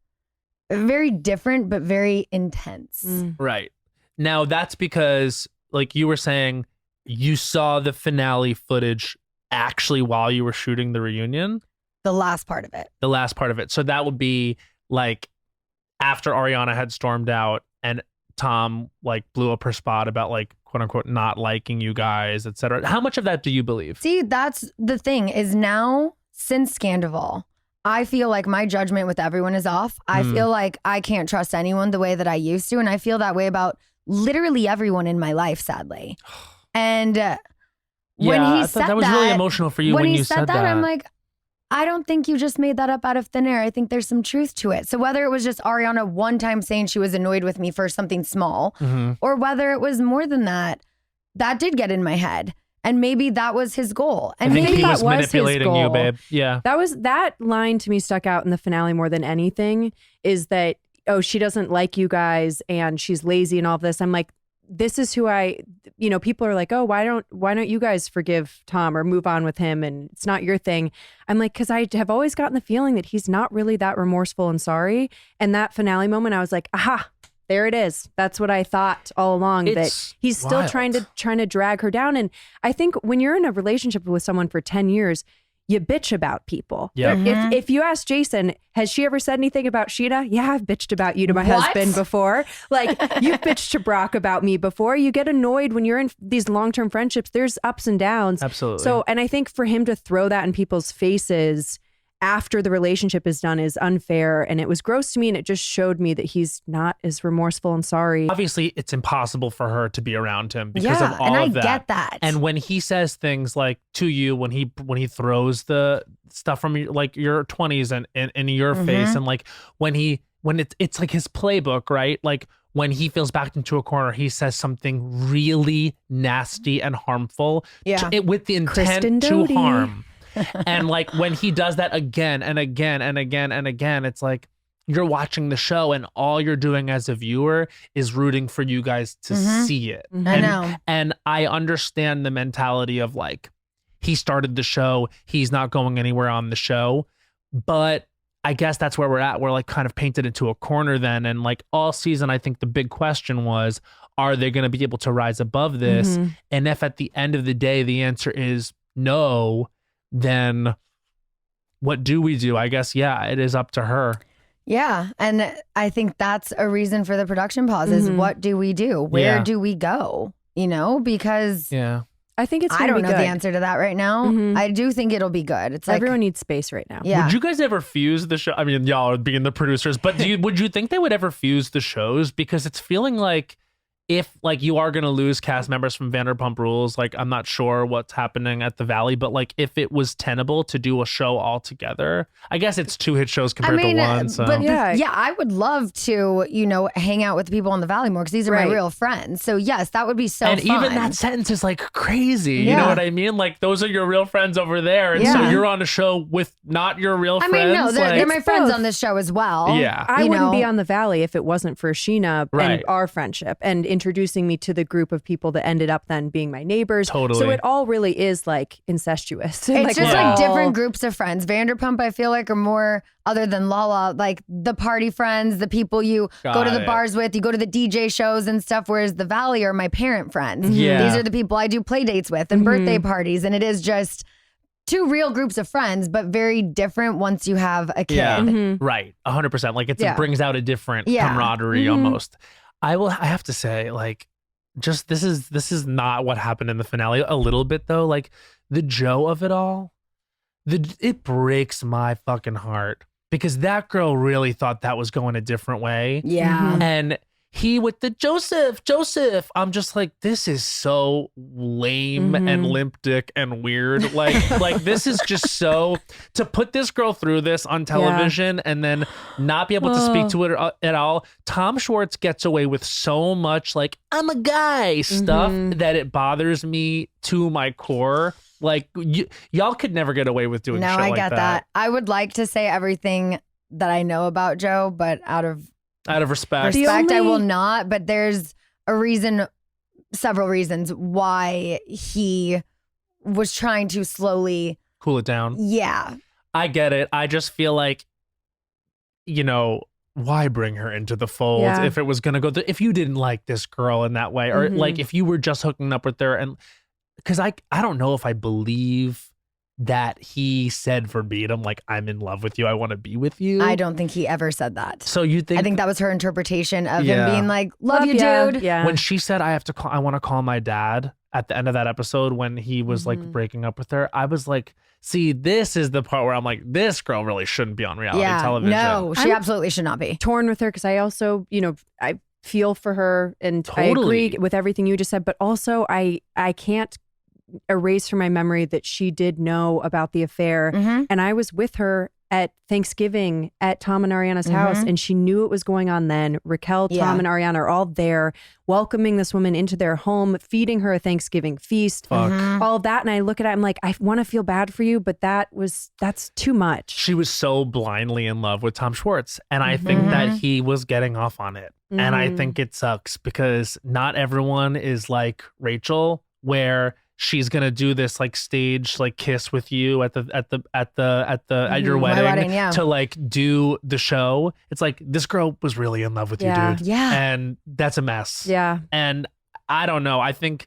very different, but very intense. right. Now that's because, like you were saying, you saw the finale footage actually while you were shooting the reunion, The last part of it. the last part of it. So that would be like after Ariana had stormed out and Tom like blew up her spot about like quote unquote not liking you guys, etc. How much of that do you believe? See, that's the thing is now since Scandival, I feel like my judgment with everyone is off. I feel like I can't trust anyone the way that I used to. And I feel that way about literally everyone in my life, sadly. And when Yeah, he I said thought that was really emotional for you when he you said that, I'm like, I don't think you just made that up out of thin air. I think there's some truth to it. So whether it was just Ariana one time saying she was annoyed with me for something small, or whether it was more than that, that did get in my head. And maybe that was his goal. I And think maybe he that was was his manipulating you, goal. babe. Yeah. That line to me stuck out in the finale more than anything is that, oh, she doesn't like you guys and she's lazy and all of this. I'm like, this is who people are like, oh, why don't you guys forgive Tom or move on with him? And it's not your thing. I'm like, because I have always gotten the feeling that he's not really that remorseful and sorry. And that finale moment, I was like, aha, there it is. That's what I thought all along, It's that he's still wild. trying to drag her down. And I think when you're in a relationship with someone for 10 years, you bitch about people. Yep. If you ask Jason, has she ever said anything about Scheana? Yeah, I've bitched about you to my husband before. Like, you've bitched to Brock about me before. You get annoyed when you're in these long-term friendships. There's ups and downs. Absolutely. So, and I think for him to throw that in people's faces after the relationship is done is unfair. And it was gross to me. And it just showed me that he's not as remorseful and sorry. Obviously, it's impossible for her to be around him because yeah, of all and I of that. get that. And when he says things like to you, when he throws the stuff from like your 20s and in your face, and like when it's like his playbook, right? Like when he feels backed into a corner, he says something really nasty and harmful, Yeah. with the Kristen intent to Doty. harm. And like when he does that again and again and again and again, it's like you're watching the show and all you're doing as a viewer is rooting for you guys to see it. I know. And I understand the mentality of like, he started the show, he's not going anywhere on the show. But I guess that's where we're at. We're like kind of painted into a corner then. And like all season, I think the big question was, are they going to be able to rise above this? And if at the end of the day, the answer is no, then what do we do? I guess, yeah, it is up to her. Yeah. And I think that's a reason for the production pause is what do we do? Where Yeah. do we go? Because Yeah. I think it's I going to don't be know good. the answer to that right now. I do think it'll be good. It's like, Everyone needs space right now. yeah. Would you guys ever fuse the show? I mean, y'all are being the producers, but would you think they would ever fuse the shows? Because it's feeling like if like you are gonna lose cast members from Vanderpump Rules, like I'm not sure what's happening at the Valley, but like if it was tenable to do a show all together, I guess it's 2 hit shows compared to one. So but Yeah. I would love to, hang out with the people on the Valley more because these are my Right. real friends. So yes, that would be so and fun. even that sentence is like crazy. You Yeah. know what I mean? Like those are your real friends over there, and so Yeah. you're on a show with not your real I friends. mean, no, they're like, my friends both. on this show as well. Yeah. I You wouldn't know? be on the Valley if it wasn't for Scheana Right. and our friendship and introducing me to the group of people that ended up then being my neighbors. Totally. So it all really is like incestuous. It's just Yeah. like different groups of friends. Vanderpump, I feel like, are more, other than Lala, like the party friends, the people you go to Got the it. bars with, you go to the DJ shows and stuff, whereas the Valley are my parent friends. Yeah. These are the people I do play dates with and birthday parties. And it is just 2 real groups of friends, but very different once you have a kid. Mm-hmm. Right, 100%. Like it Yeah. brings out a different Yeah. camaraderie almost. I have to say, like, just this is not what happened in the finale. A little bit though, like the Joe of it all, it breaks my fucking heart because that girl really thought that was going a different way. Yeah. And he with the Joseph, I'm just like, this is so lame and limp dick and weird. Like this is just so to put this girl through this on television and then not be able to speak to it at all. Tom Schwartz gets away with so much like I'm a guy stuff that it bothers me to my core. Like y'all could never get away with doing No, shit I like get that. that. I would like to say everything that I know about Joe, but out of Out of respect. respect, I only- will not. But there's several reasons why he was trying to slowly, Cool it down. yeah. I get it. I just feel like, why bring her into the fold Yeah. if it was going to go if you didn't like this girl in that way, or like if you were just hooking up with her, and because I don't know if I believe that he said verbatim, like, I'm in love with you, I want to be with you. I don't think he ever said that. So you think I think that was her interpretation of Yeah. him being like, love you, ya. dude. Yeah. when she said I want to call my dad at the end of that episode when he was like breaking up with her, I was like, see, this is the part where I'm like, this girl really shouldn't be on reality Yeah. television. No, she I'm- absolutely should not be. torn with her because I also, I feel for her and I Totally. agree with everything you just said, but also I can't erase from my memory that she did know about the affair. Mhm. And I was with her at Thanksgiving at Tom and Ariana's house, and she knew it was going on then. Raquel, Tom, Yeah. and Ariana are all there, welcoming this woman into their home, feeding her a Thanksgiving feast, Fuck. all of that. And I look at it, I'm like, I want to feel bad for you, but that's too much. She was so blindly in love with Tom Schwartz. And I think that he was getting off on it. And I think it sucks because not everyone is like Rachel, where she's gonna do this like stage like kiss with you at your wedding, wedding, yeah. to like do the show. It's like this girl was really in love with Yeah. you, dude. Yeah. And that's a mess. Yeah. And I don't know. I think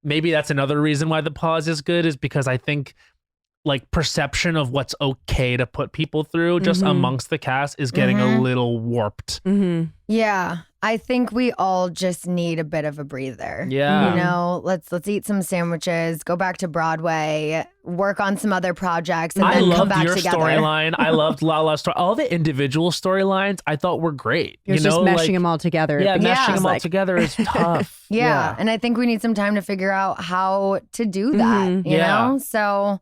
maybe that's another reason why the pause is good, is because I think like perception of what's okay to put people through just amongst the cast is getting a little warped. Mm-hmm. Yeah. I think we all just need a bit of a breather. Yeah. Let's eat some sandwiches, go back to Broadway, work on some other projects, and I then come loved back your together. storyline. I loved Lala's story. All the individual storylines I thought were great. It was just meshing them all together. Yeah, because meshing it's them all like- together is tough. Yeah. And I think we need some time to figure out how to do that, you Yeah. know? So,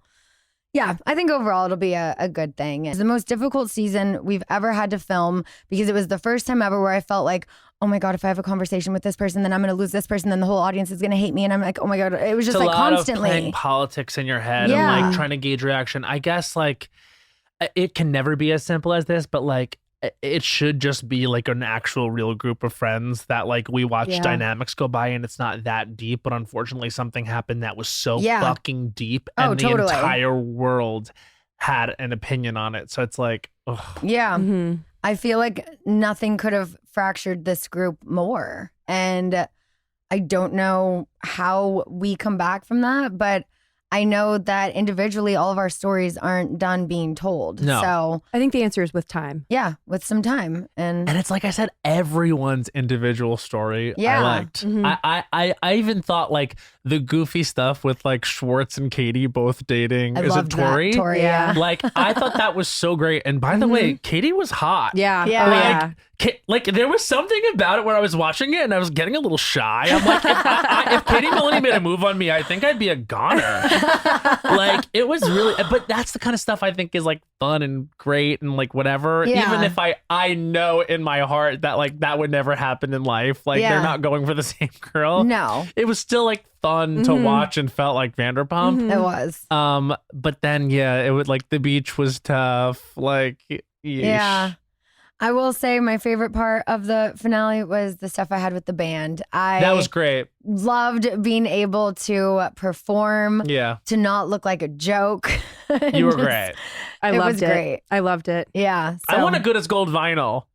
yeah, I think overall it'll be a good thing. It's the most difficult season we've ever had to film because it was the first time ever where I felt like, oh my God, if I have a conversation with this person, then I'm going to lose this person, then the whole audience is going to hate me. And I'm like, oh my God, it was just It's a like lot constantly. of playing politics in your head Yeah. and like trying to gauge reaction. I guess like it can never be as simple as this, but like it should just be like an actual real group of friends that like we watch Yeah. dynamics go by and it's not that deep, but unfortunately something happened that was so Yeah. fucking deep Oh, and the totally. entire world had an opinion on it. So it's like, ugh. Yeah. Mhm. I feel like nothing could have fractured this group more. And I don't know how we come back from that, but I know that individually, all of our stories aren't done being told. No. So I think the answer is with time. yeah, with some time. And it's like I said, everyone's individual story I Yeah. liked. I even thought like the goofy stuff with like Schwartz and Katie both dating. I Is it loved that. Tori? Tori, yeah. Like I thought that was so great. And by the way, Katie was hot. Yeah. Yeah. Oh, Like, yeah. Like there was something about it where I was watching it and I was getting a little shy. I'm like, if Katie Maloney made a move on me, I think I'd be a goner. Like it was really, but that's the kind of stuff I think is like fun and great and like whatever. Yeah. Even if I know in my heart that like that would never happen in life. Like Yeah. they're not going for the same girl. no, It was still like fun to watch and felt like Vanderpump. it was. But then yeah, it would like the beach was tough. Like yeesh. Yeah. I will say my favorite part of the finale was the stuff I had with the band. That was great. Loved being able to perform, Yeah. to not look like a joke. You were Just- great. I It loved was it. great. I loved it. Yeah. I so want a Good as Gold vinyl.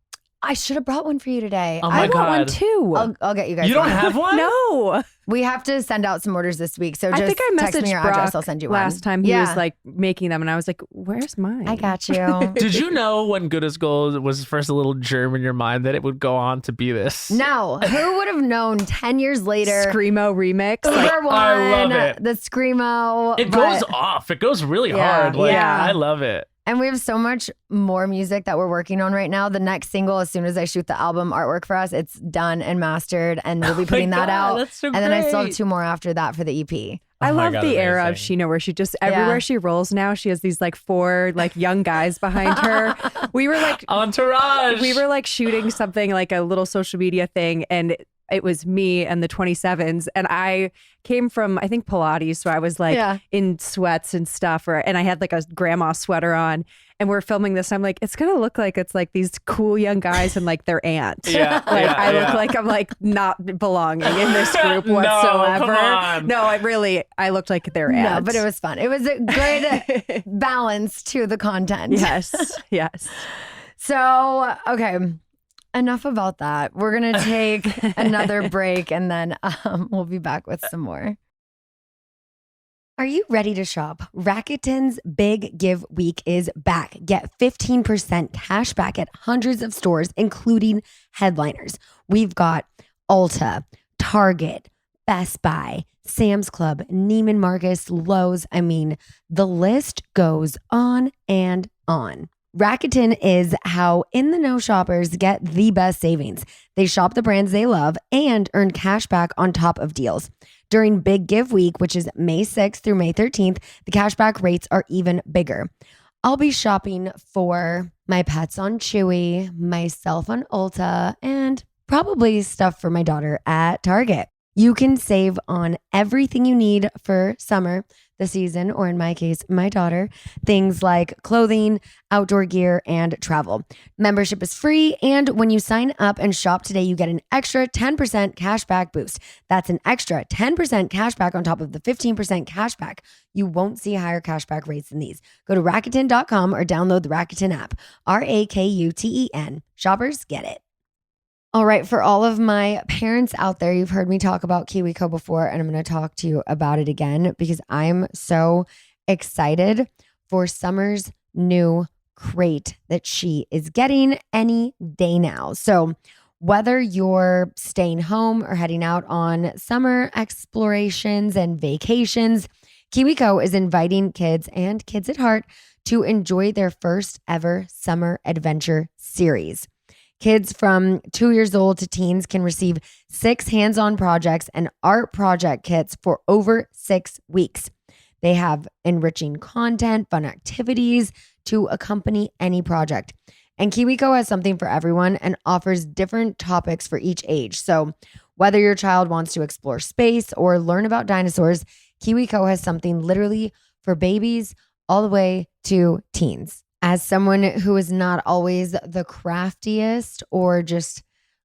I should have brought one for you today. Oh my I want one God. too. I'll get you guys You don't one. have one? No. We have to send out some orders this week. So just I think I text me messaged your Brock address. I'll send you one. last time he Yeah. was like making them, and I was like, "Where's mine?" I got you. Did you know when Good as Gold was first a little germ in your mind that it would go on to be this? No, who would have known 10 years later? Screamo remix. Uber One, I love it. the Screamo. It but- goes off. It goes really Yeah, hard. Like, yeah. I love it. And we have so much more music that we're working on right now. The next single, as soon as I shoot the album artwork for us, it's done and mastered, and we'll be putting that out. That's so and then I still have great. 2 more after that for the EP. I Oh my love God, the era of amazing. Scheana where she just everywhere she rolls now, she has these like 4 like young guys behind her. We were like Entourage. we were like shooting something like a little social media thing, and it was me and the 27s, and I came from I think Pilates, so I was like Yeah. in sweats and stuff, and I had like a grandma sweater on, and we're filming this. I'm like, it's gonna look like it's like these cool young guys and like their aunt. Yeah, Like yeah, I look yeah. like I'm like not belonging in this group No, whatsoever. come on. No, I looked like their aunt. No, but it was fun. It was a good balance to the content. yes, yes. So, okay, enough about that. We're going to take another break and then we'll be back with some more. Are you ready to shop? Rakuten's Big Give Week is back. Get 15% cash back at hundreds of stores, including headliners. We've got Ulta, Target, Best Buy, Sam's Club, Neiman Marcus, Lowe's. I mean, the list goes on and on. Rakuten is how in-the-know shoppers get the best savings. They shop the brands they love and earn cash back on top of deals. During Big Give Week, which is May 6th through May 13th, the cashback rates are even bigger. I'll be shopping for my pets on Chewy, myself on Ulta, and probably stuff for my daughter at Target. You can save on everything you need for summer, the season, or in my case, my daughter, things like clothing, outdoor gear, and travel. Membership is free, and when you sign up and shop today, you get an extra 10% cashback boost. That's an extra 10% cashback on top of the 15% cashback. You won't see higher cashback rates than these. Go to Rakuten.com or download the Rakuten app. Rakuten. Shoppers get it. All right, for all of my parents out there, you've heard me talk about KiwiCo before, and I'm going to talk to you about it again because I'm so excited for Summer's new crate that she is getting any day now. So whether you're staying home or heading out on summer explorations and vacations, KiwiCo is inviting kids and kids at heart to enjoy their first ever summer adventure series. Kids from 2 years old to teens can receive 6 hands-on projects and art project kits for over 6 weeks. They have enriching content, fun activities to accompany any project. And KiwiCo has something for everyone and offers different topics for each age. So whether your child wants to explore space or learn about dinosaurs, KiwiCo has something literally for babies all the way to teens. As someone who is not always the craftiest or just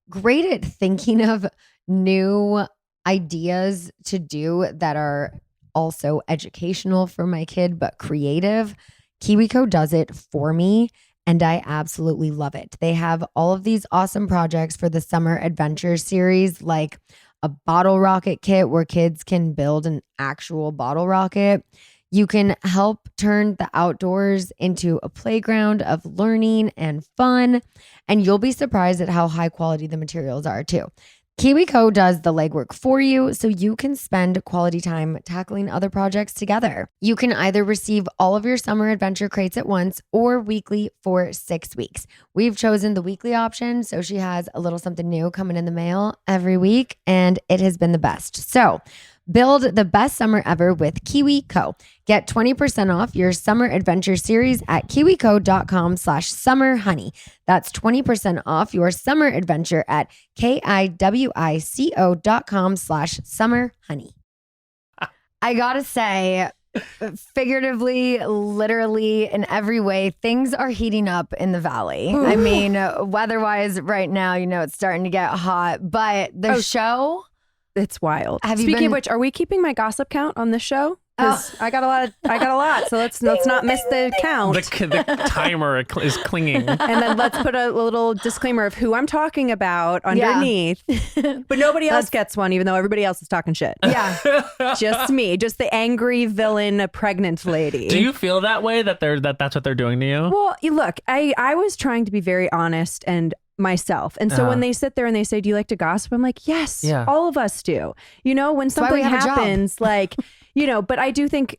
great at thinking of new ideas to do that are also educational for my kid, but creative, KiwiCo does it for me. And I absolutely love it. They have all of these awesome projects for the Summer Adventure series, like a bottle rocket kit where kids can build an actual bottle rocket. You can help turn the outdoors into a playground of learning and fun. And you'll be surprised at how high quality the materials are too. KiwiCo does the legwork for you so you can spend quality time tackling other projects together. You can either receive all of your summer adventure crates at once or weekly for 6 weeks. We've chosen the weekly option, so she has a little something new coming in the mail every week, and it has been the best. So build the best summer ever with KiwiCo. Get 20% off your summer adventure series at kiwico.com/summerhoney. That's 20% off your summer adventure at kiwico.com/summerhoney. I gotta say, figuratively, literally, in every way, things are heating up in the valley. I mean, weather-wise, right now, it's starting to get hot, but the show... It's wild. Speaking of which, are we keeping my gossip count on this show? Because I got a lot. So let's not miss the count. The timer is clinging. And then let's put a little disclaimer of who I'm talking about underneath. But nobody else gets one, even though everybody else is talking shit. Yeah. Just me. Just the angry villain pregnant lady. Do you feel that way, that's what they're doing to you? Well, look, I was trying to be very honest and myself. And so when they sit there and they say, do you like to gossip? I'm like, yes, all of us do. When something happens, like, but I do think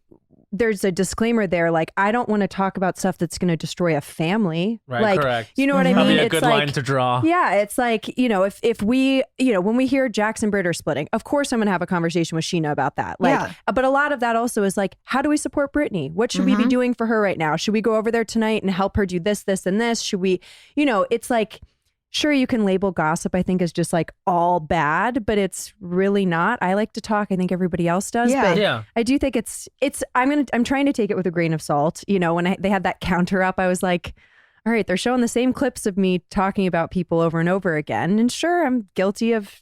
there's a disclaimer there. Like, I don't want to talk about stuff that's going to destroy a family. Right, like, correct. You know what I mean? Probably a it's good like, line to draw. Yeah, it's like, if we, when we hear Jax and Britt are splitting, of course I'm going to have a conversation with Scheana about that. Like, but a lot of that also is like, how do we support Brittany? What should we be doing for her right now? Should we go over there tonight and help her do this, this, and this? Should we, it's like, sure, you can label gossip, I think, as just like all bad, but it's really not. I like to talk. I think everybody else does. Yeah. But I do think I'm trying to take it with a grain of salt. When they had that counter up, I was like, all right, they're showing the same clips of me talking about people over and over again. And sure, I'm guilty of,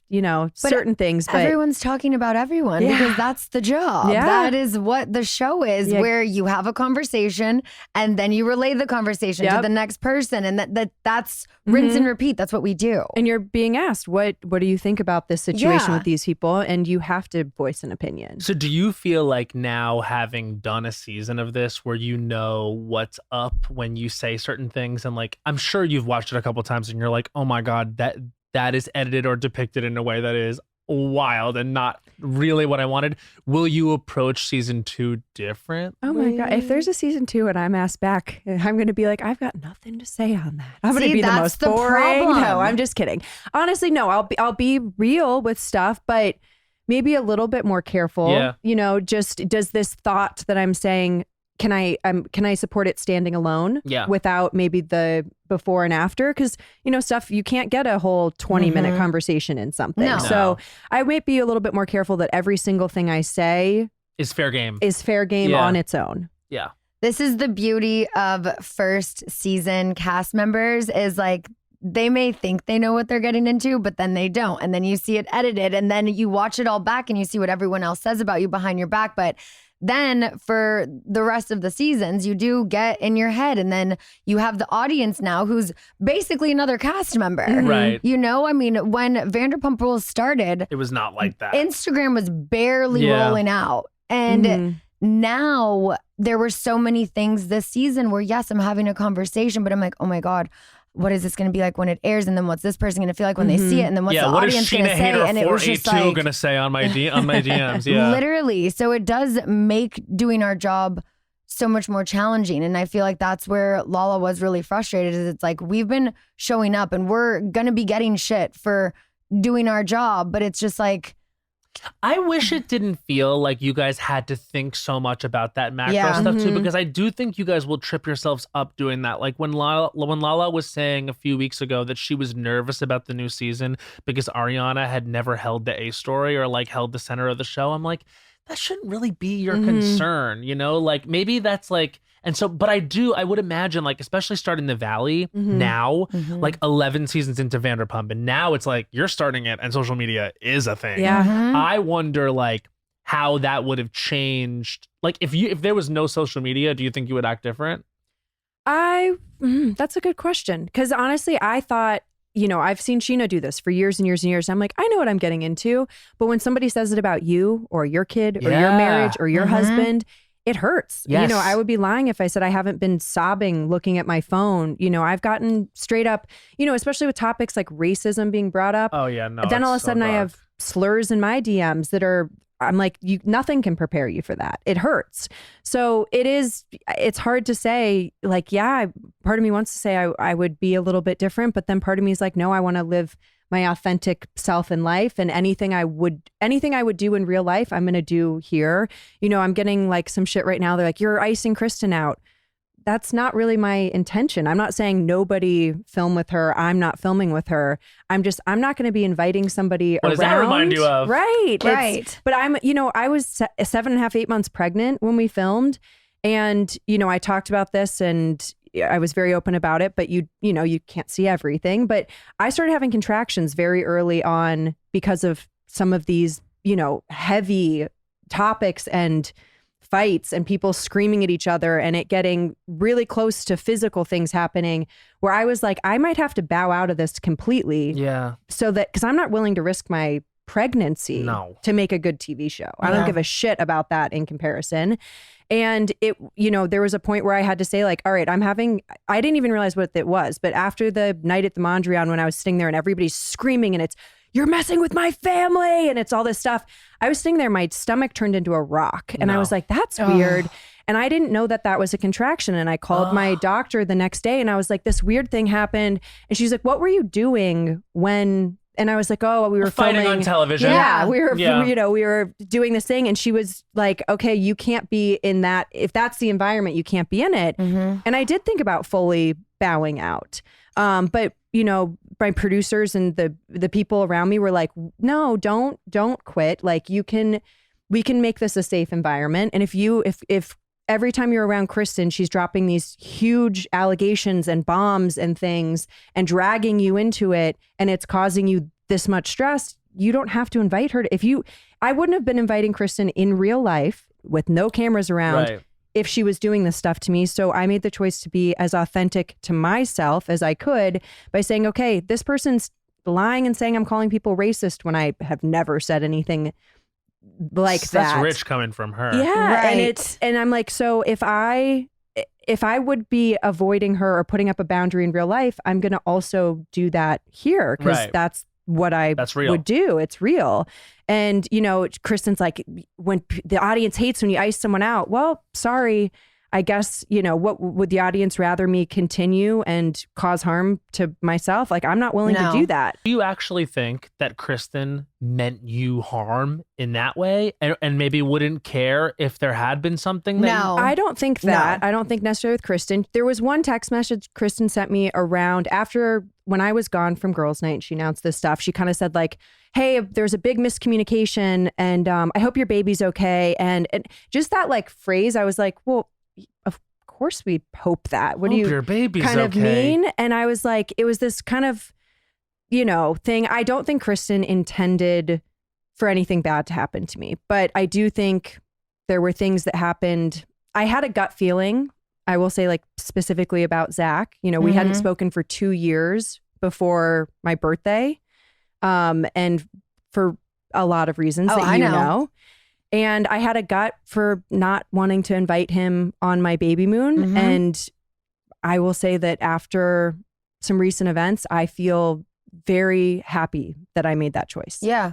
certain things. But everyone's talking about everyone because that's the job. Yeah. That is what the show is, where you have a conversation and then you relay the conversation to the next person. And that's rinse and repeat. That's what we do. And you're being asked, what do you think about this situation with these people? And you have to voice an opinion. So do you feel like now, having done a season of this where you know what's up when you say certain things, and like, I'm sure you've watched it a couple times and you're like, oh my God, that is edited or depicted in a way that is wild and not really what I wanted. Will you approach season 2 different? Oh my God. If there's a season 2 and I'm asked back, I'm going to be like, I've got nothing to say on that. I'm going to be the most boring. Problem. No, I'm just kidding. Honestly, no, I'll be real with stuff, but maybe a little bit more careful. Yeah. Just does this thought that I'm saying, can I support it standing alone without maybe the before and after? Because, stuff, you can't get a whole 20-minute conversation in something. No. So I might be a little bit more careful that every single thing I say is fair game on its own. Yeah. This is the beauty of first season cast members, is like, they may think they know what they're getting into, but then they don't. And then you see it edited, and then you watch it all back and you see what everyone else says about you behind your back. But then for the rest of the seasons, you do get in your head, and then you have the audience now who's basically another cast member. Right. I mean, when Vanderpump Rules started, it was not like that. Instagram was barely rolling out. And now there were so many things this season where, yes, I'm having a conversation, but I'm like, oh my God, what is this going to be like when it airs? And then what's this person going to feel like when they see it? And then what's the audience going to say? And it was just like, going to say on my DMs. Yeah, literally. So it does make doing our job so much more challenging. And I feel like that's where Lala was really frustrated, is it's like, we've been showing up and we're going to be getting shit for doing our job. But it's just like, I wish it didn't feel like you guys had to think so much about that macro stuff too, because I do think you guys will trip yourselves up doing that. Like when Lala was saying a few weeks ago that she was nervous about the new season because Ariana had never held the A story or like held the center of the show, I'm like, that shouldn't really be your concern, like maybe that's like. And so, but I would imagine, like, especially starting the Valley now, like 11 seasons into Vanderpump, and now it's like you're starting it and social media is a thing. Yeah. I wonder, like, how that would have changed. Like, if there was no social media, do you think you would act different? That's a good question. Because honestly, I thought I've seen Scheana do this for years and years and years. I'm like, I know what I'm getting into. But when somebody says it about you or your kid or your marriage or your husband, it hurts. Yes. I would be lying if I said I haven't been sobbing looking at my phone. I've gotten straight up, especially with topics like racism being brought up. Oh yeah, no. Then all of a it's so sudden I dark. have slurs in my DMs that are, I'm like, nothing can prepare you for that. It hurts. So it's hard to say, like, yeah, part of me wants to say I would be a little bit different, but then part of me is like, no, I want to live my authentic self in life, and anything I would do in real life, I'm going to do here. I'm getting like some shit right now. They're like, you're icing Kristen out. That's not really my intention. I'm not saying nobody film with her. I'm not filming with her. I'm not going to be inviting somebody What around. does that remind you of? Right. Right. But I was 7.5, 8 months pregnant when we filmed. And, I talked about this and I was very open about it, but you can't see everything. But I started having contractions very early on because of some of these, heavy topics and fights and people screaming at each other and it getting really close to physical things happening where I was like, I might have to bow out of this completely. Yeah. So that, because I'm not willing to risk my pregnancy to make a good TV show. I don't give a shit about that in comparison. And it, there was a point where I had to say like, all right, I didn't even realize what it was. But after the night at the Mondrian, when I was sitting there and everybody's screaming and it's, you're messing with my family and it's all this stuff, I was sitting there, my stomach turned into a rock. And I was like, that's weird. And I didn't know that was a contraction. And I called my doctor the next day and I was like, this weird thing happened. And she's like, what were you doing when... And I was like, oh, we were fighting filming on television. Yeah, we were, we were doing this thing. And she was like, okay, you can't be in that. If that's the environment, you can't be in it. And I did think about fully bowing out. But, my producers and the people around me were like, no, don't quit. Like we can make this a safe environment. And if every time you're around Kristen, she's dropping these huge allegations and bombs and things and dragging you into it, and it's causing you this much stress, you don't have to invite her. I wouldn't have been inviting Kristen in real life with no cameras around if she was doing this stuff to me. So I made the choice to be as authentic to myself as I could by saying, okay, this person's lying and saying I'm calling people racist when I have never said anything like that. That's rich coming from her. Yeah. Right. And I'm like, so if I would be avoiding her or putting up a boundary in real life, I'm going to also do that here because that's what I would do. It's real. And, Kristen's like, when the audience hates when you ice someone out, well, sorry. I guess, what would the audience rather me continue and cause harm to myself? Like, I'm not willing to do that. Do you actually think that Kristen meant you harm in that way and maybe wouldn't care if there had been something? No. I don't think that. I don't think necessarily with Kristen. There was one text message Kristen sent me around after when I was gone from girls' night and she announced this stuff. She kind of said like, hey, there's a big miscommunication and I hope your baby's okay. And just that like phrase, I was like, well, of course we hope that. What do you your baby's kind of okay. mean? And I was like, it was this kind of, thing. I don't think Kristen intended for anything bad to happen to me, but I do think there were things that happened. I had a gut feeling, I will say like specifically about Zach. We hadn't spoken for 2 years before my birthday. And for a lot of reasons that you know. And I had a gut for not wanting to invite him on my baby moon. And I will say that after some recent events, I feel very happy that I made that choice. Yeah.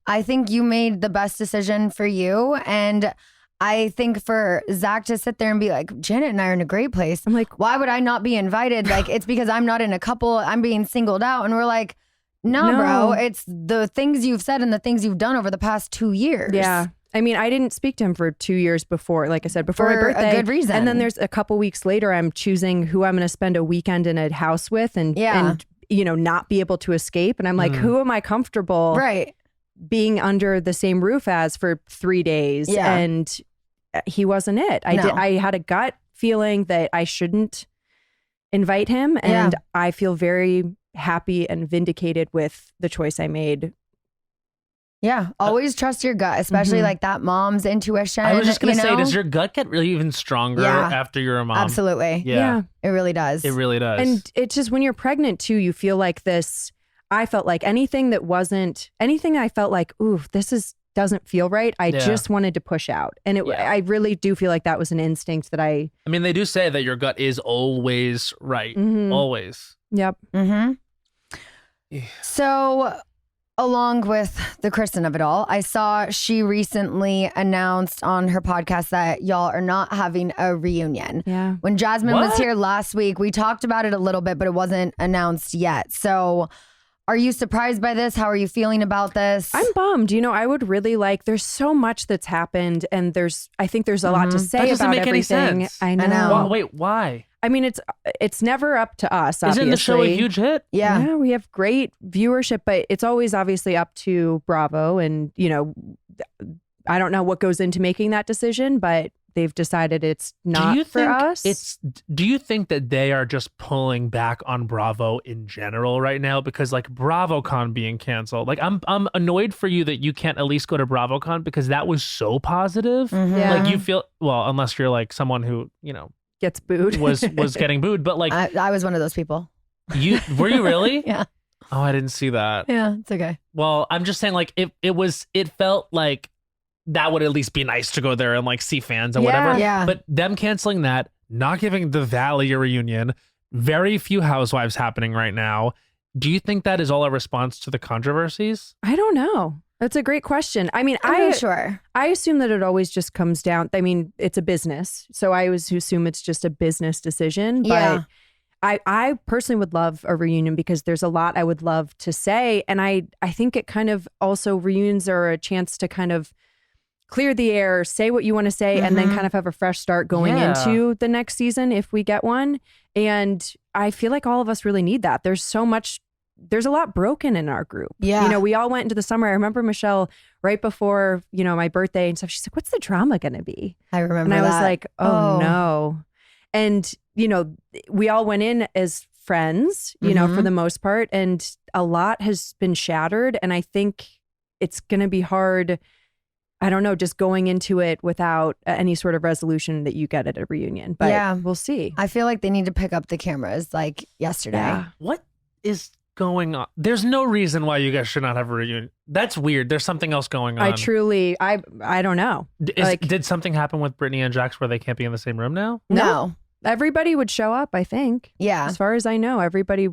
I think you made the best decision for you. And I think for Zach to sit there and be like, Janet and I are in a great place. I'm like, why would I not be invited? Like, it's because I'm not in a couple, I'm being singled out. And we're like, no, bro, it's the things you've said and the things you've done over the past 2 years. Yeah. I mean, I didn't speak to him for 2 years before, like I said, before my birthday. A good reason. And then there's a couple weeks later, I'm choosing who I'm going to spend a weekend in a house with and not be able to escape. And I'm like, who am I comfortable being under the same roof as for 3 days? Yeah. And he wasn't it. I had a gut feeling that I shouldn't invite him. And I feel very happy and vindicated with the choice I made Yeah, always trust your gut, especially like that mom's intuition. I was just gonna say, know? does your gut get really even stronger Yeah. after you're a mom? Absolutely. Yeah, It really does. it really does. And it's just when you're pregnant too, you feel like this. I felt like anything I felt like, ooh, doesn't feel right. I just wanted to push out. And I really do feel like that was an instinct that I mean, they do say that your gut is always right. Always. Yep. So, along with the Kristen of it all, I saw she recently announced on her podcast that y'all are not having a reunion. Yeah. When Jasmine was What? here last week, we talked about it a little bit, but it wasn't announced yet. So, are you surprised by this? How are you feeling about this? I'm bummed. I would really there's so much that's happened and I think there's a lot to say That doesn't about make any everything. sense. I know. know. Wait, why? I mean, it's never up to us, obviously. Isn't the show a huge hit? Yeah. We have great viewership, but it's always obviously up to Bravo. And, I don't know what goes into making that decision, but they've decided it's not for us. Do you think that they are just pulling back on Bravo in general right now? Because like BravoCon being canceled, like I'm annoyed for you that you can't at least go to BravoCon because that was so positive. Yeah. Like you feel, well, unless you're like someone who, Gets booed. was getting booed, but like I was one of those people. were you really? Yeah. Oh, I didn't see that. Yeah, it's okay. Well, I'm just saying like it felt like that would at least be nice to go there and like see fans or whatever. Yeah. But them canceling that, not giving the Valley a reunion, very few housewives happening right now. Do you think that is all a response to the controversies? I don't know. That's a great question. I mean, I'm not sure. I assume that it always just comes down. I mean, it's a business. So I always assume it's just a business decision. But Yeah. I personally would love a reunion because there's a lot I would love to say. And I think it kind of also reunions are a chance to kind of clear the air, say what you want to say, and then kind of have a fresh start going into the next season if we get one. And I feel like all of us really need that. There's a lot broken in our group. Yeah. We all went into the summer. I remember Michelle right before, my birthday and stuff. She's like, what's the drama going to be? I remember And I that. was like, oh no. And, we all went in as friends, for the most part. And a lot has been shattered. And I think it's going to be hard. I don't know, just going into it without any sort of resolution that you get at a reunion. But we'll see. I feel like they need to pick up the cameras like yesterday. Yeah. What is going on? There's no reason why you guys should not have a reunion. That's weird. There's something else going on. I don't know. Did something happen with Brittany and Jax where they can't be in the same room now? No. Everybody would show up, I think. Yeah. As far as I know, everybody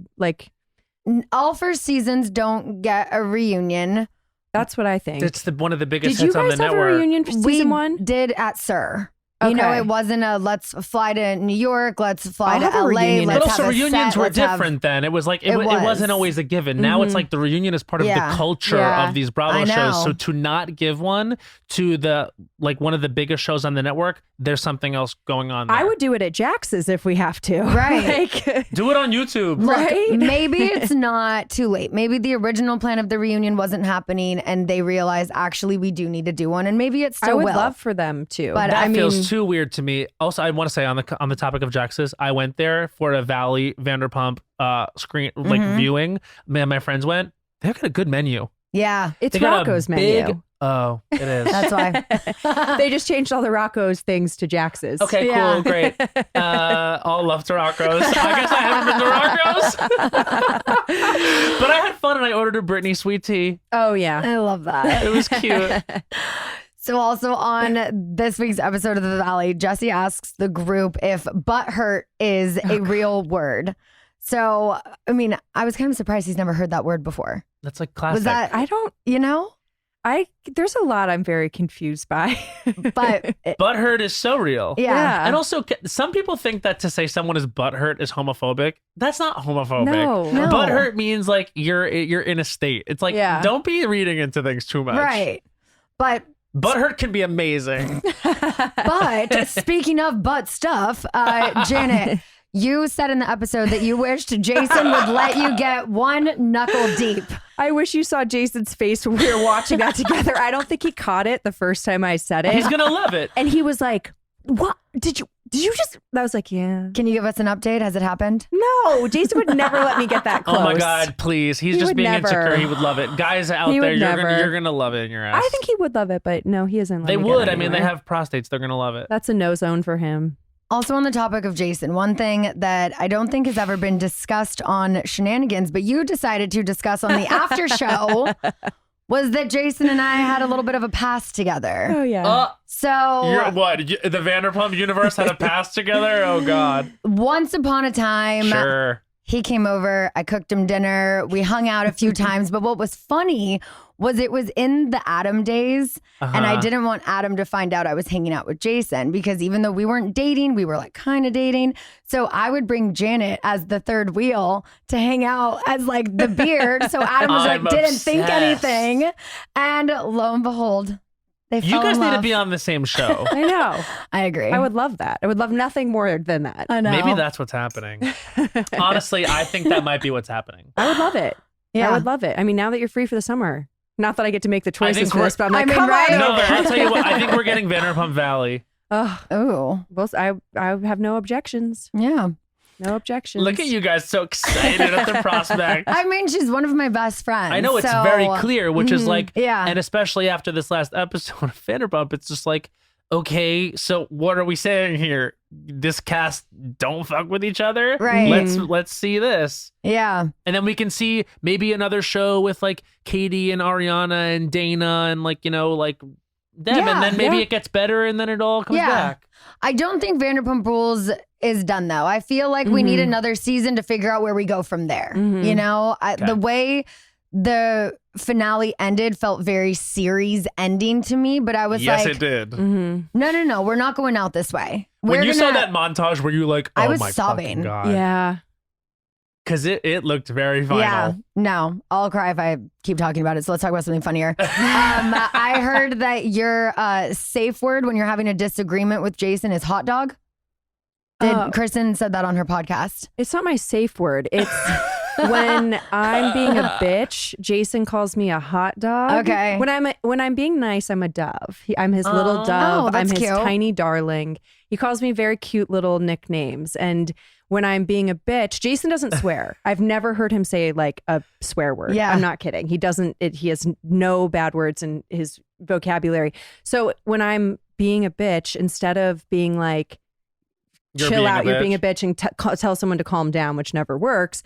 All first seasons don't get a reunion. that's what I think. It's one of the biggest Did you hits on the guys have a network. reunion for season one? We did at Sir. Okay. It wasn't a let's fly to New York, let's fly I'll to have a LA. reunion. Let's But also have a reunions set, were let's have- different then. It was like it It wasn't was. always a given. Now it's like the reunion is part of Yeah. the culture Yeah. of these Bravo I know. shows. So to not give one to the one of the biggest shows on the network, there's something else going on there. I would do it at Jax's if we have to. Right. do it on YouTube. Look, Right? maybe it's not too late. Maybe the original plan of the reunion wasn't happening and they realized actually we do need to do one. And maybe it's still I would will. love for them to. But That I feels mean- too weird to me. Also, I want to say on the topic of Jax's, I went there for a Valley Vanderpump screen viewing. Man, my friends went. They've got a good menu. Yeah, it's They got a Rocco's big- menu. Oh, it is. that's why. They just changed all the Rocco's things to Jax's. Okay, Yeah. cool, great. All love to Rocco's. I guess I haven't been to Rocco's. But I had fun and I ordered a Britney sweet tea. Oh yeah. I love that. It was cute. So also on this week's episode of The Valley, Jesse asks the group if butthurt is a real word. So, I mean, I was kind of surprised he's never heard that word before. That's like classic. Was that, I don't. there's a lot I'm very confused by. but Butthurt is so real. yeah. And also, some people think that to say someone is butthurt is homophobic. That's not homophobic. No. No. Butthurt means like you're in a state. It's like, Yeah. don't be reading into things too much. Right. But Butthurt can be amazing. But speaking of butt stuff, Janet, you said in the episode that you wished Jason would let you get one knuckle deep. I wish you saw Jason's face when we were watching that together. I don't think he caught it the first time I said it. He's going to love it. And he was like, what? Did you? Did you just? I was like, yeah. Can you give us an update? Has it happened? No, Jason would never let me get that close. Oh my God, please. He's He just would being never. insecure. He would love it. Guys out He there, would never. you're gonna love it in your ass. I think he would love it, but no, he isn't. they would. I mean, they have prostates. They're gonna love it. That's a no zone for him. Also on the topic of Jason, one thing that I don't think has ever been discussed on Scheananigans, but you decided to discuss on the after show was that Jason and I had a little bit of a past together. Oh yeah. So The Vanderpump universe had a past together? Oh God. once upon a time, Sure. he came over, I cooked him dinner, we hung out a few times, but what was funny was it was in the Adam days, and I didn't want Adam to find out I was hanging out with Jason because even though we weren't dating, we were like kind of dating. So I would bring Janet as the third wheel to hang out as like the beard. So Adam was like, I'm didn't think obsessed. anything. And lo and behold, they You fell guys in need to love. be on the same show. I know. I agree. I would love that. I would love nothing more than that. I know. Maybe that's what's happening. Honestly, I think that might be what's happening. I would love it. Yeah. I would love it. I mean, now that you're free for the summer, not that I get to make the choices think for we're- this, but I'm like, I mean, come right? on No, over. I'll tell you what. I think we're getting Vanderpump Valley. Oh, Oh, I have no objections. yeah. No objections. Look at you guys so excited at the prospect. I mean, she's one of my best friends. I know it's so- very clear, which is like, Yeah. and especially after this last episode of Vanderpump, it's just like, okay, so what are we saying here? This cast don't fuck with each other? Right. Let's see this. Yeah. And then we can see maybe another show with like Katie and Ariana and Dana and like, you know, like them. Yeah, and then maybe yeah. it gets better and then it all comes Yeah. back. I don't think Vanderpump Rules is done though. I feel like we need another season to figure out where we go from there. You know, the way the finale ended felt very series ending to me, but I was Yes, like, it did. no, we're not going out this way. When We're you saw gonna- that montage, were you like, oh I was my sobbing. fucking God. Yeah. Because it looked very final. Yeah, no, I'll cry if I keep talking about it. So let's talk about something funnier. I heard that your safe word when you're having a disagreement with Jason is hot dog. Did Kristen said that on her podcast? It's not my safe word. It's when I'm being a bitch, Jason calls me a hot dog. Okay. When I'm being nice, I'm a dove. I'm his little dove. Oh, I'm that's his cute. tiny darling. He calls me very cute little nicknames. And when I'm being a bitch, Jason doesn't swear. I've never heard him say like a swear word. Yeah. I'm not kidding. He doesn't. He has no bad words in his vocabulary. So when I'm being a bitch, instead of being like, You're chill being a out, you're being a bitch. bitch, and tell someone to calm down, which never works.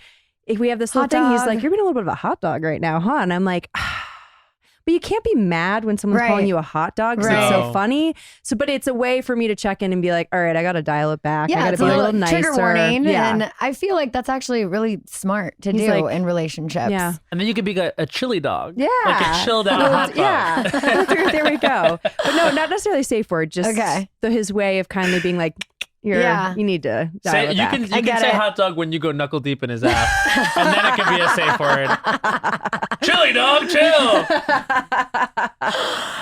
If we have this Hot little thing, he's dog. like, you're being a little bit of a hot dog right now, huh? And I'm like, but you can't be mad when someone's Right. calling you a hot dog because it's Right. so No. funny. So, but it's a way for me to check in and be like, all right, I got to dial it back. I Yeah, got to it's be a a little nicer. trigger warning. Yeah. And I feel like that's actually really smart to He's do like- in relationships. Yeah. And then you could be a chili dog. Yeah. Like a chilled out hot dog. Yeah. there we go. But no, not necessarily safe word. Just Okay. his way of kindly being like, Yeah. you need to dial Say, it you back. can I get say it. hot dog when you go knuckle deep in his ass. And then it can be a safe word. Chili dog, chill.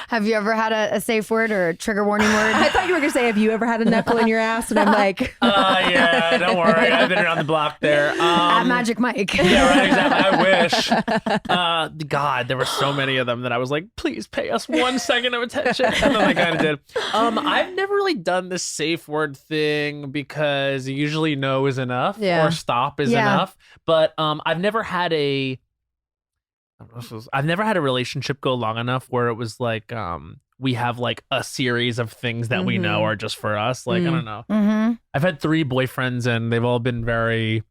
Have you ever had a safe word or a trigger warning word? I thought you were going to say, have you ever had a knuckle in your ass? And I'm like, Yeah, don't worry. I've been around the block there. At Magic Mike. Yeah, right, exactly. I wish. God, there were so many of them that I was like, please pay us 1 second of attention. And then they kind of did. I've never really done the safe word thing because usually no is enough Yeah. or stop is Yeah. enough. But I've never had a relationship go long enough where it was like we have like a series of things that we know are just for us. Like, I don't know. Mm-hmm. I've had 3 boyfriends and they've all been very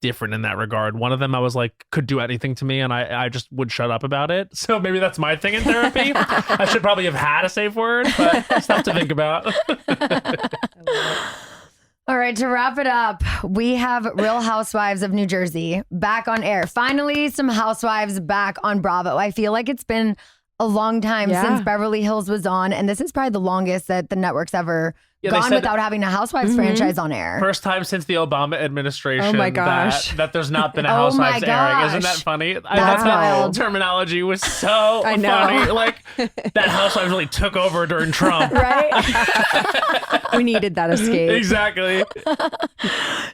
different in that regard. One of them I was like could do anything to me and I just would shut up about it. So maybe that's my thing in therapy. I should probably have had a safe word, but stuff to think about. All right, to wrap it up, we have Real Housewives of New Jersey back on air. Finally, some housewives back on Bravo. I feel like it's been a long time Yeah. since Beverly Hills was on, and this is probably the longest that the network's ever Yeah, they gone said- without having a Housewives franchise on air. First time since the Obama administration Oh my gosh. that there's not been a Oh my Housewives airing. Isn't that gosh. funny? I That's thought that wild. terminology was so I know. funny. Like that Housewives really took over during Trump. Right? we needed that escape. Exactly.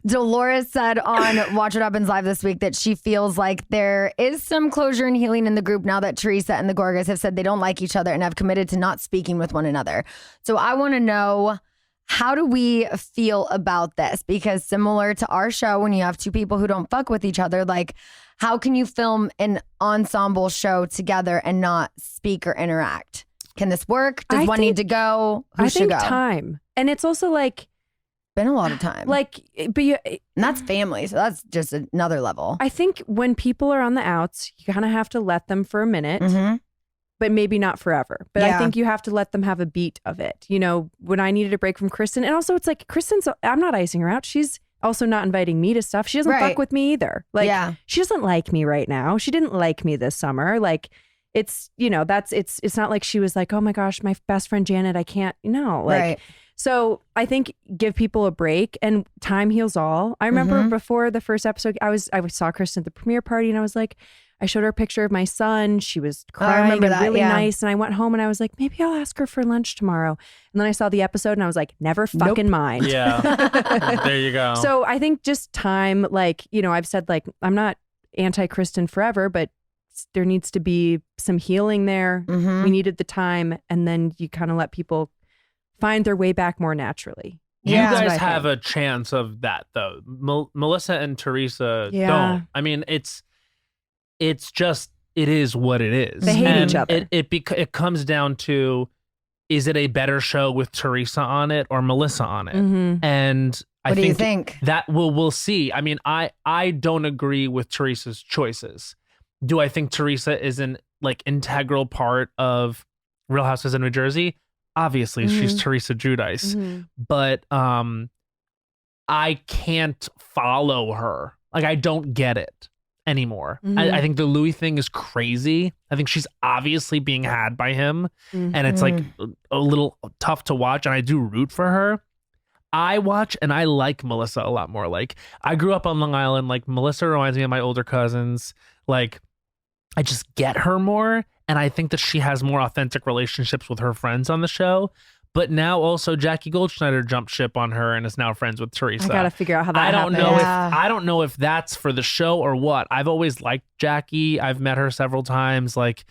Dolores said on Watch What Happens Live this week that she feels like there is some closure and healing in the group now that Teresa and the Gorgas have said they don't like each other and have committed to not speaking with one another. So I want to know how do we feel about this? Because similar to our show, when you have two people who don't fuck with each other, like how can you film an ensemble show together and not speak or interact? Can this work? Does one need to go? Who should go? Time. And it's also like, been a lot of time. like, but you, and that's family. So that's just another level. I think when people are on the outs, you kind of have to let them for a minute. Mm-hmm. But maybe not forever. But Yeah. I think you have to let them have a beat of it. You know, when I needed a break from Kristen, and also it's like I'm not icing her out. She's also not inviting me to stuff. She doesn't fuck with me either. Like she doesn't like me right now. She didn't like me this summer. Like it's, you know, it's not like she was like, oh my gosh, my best friend Janet, I can't, like. So I think give people a break, and time heals all. I remember before the first episode, I saw Kristen at the premiere party, and I was like, I showed her a picture of my son. She was crying and really nice. And I went home and I was like, maybe I'll ask her for lunch tomorrow. And then I saw the episode and I was like, never fucking mind. Yeah. There you go. So I think just time, like, I've said, like, I'm not anti-Kristen forever, but there needs to be some healing there. We needed the time. And then you kind of let people find their way back more naturally. You guys have a chance of that, though. Melissa and Teresa don't. I mean, it's just, it is what it is. They hate each other. It comes down to, is it a better show with Teresa on it or Melissa on it? And what do you think? That we'll see. I mean, I don't agree with Teresa's choices. Do I think Teresa is an integral part of Real Housewives of New Jersey? Obviously, she's Teresa Giudice, but I can't follow her. Like, I don't get it anymore. I think the Louis thing is crazy. I think she's obviously being had by him, and it's like a little tough to watch, and I do root for her. I watch and I like Melissa a lot more. Like, I grew up on Long Island. Like, Melissa reminds me of my older cousins. Like, I just get her more, and I think that she has more authentic relationships with her friends on the show. But now also Jackie Goldschneider jumped ship on her and is now friends with Teresa. I gotta figure out how that I don't happened. know I don't know if that's for the show or what. I've always liked Jackie. I've met her several times. Like,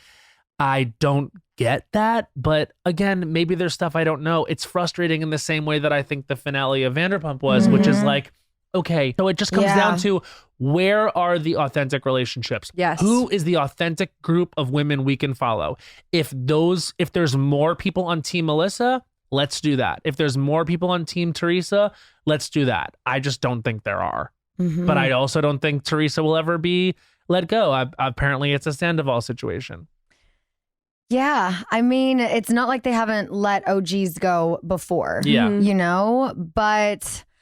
I don't get that. But again, maybe there's stuff I don't know. It's frustrating in the same way that I think the finale of Vanderpump was, which is like, okay, so it just comes down to, where are the authentic relationships? Yes. Who is the authentic group of women we can follow? If there's more people on Team Melissa, let's do that. If there's more people on Team Teresa, let's do that. I just don't think there are. But I also don't think Teresa will ever be let go. Apparently, it's a Sandoval situation. Yeah. I mean, it's not like they haven't let OGs go before. Yeah.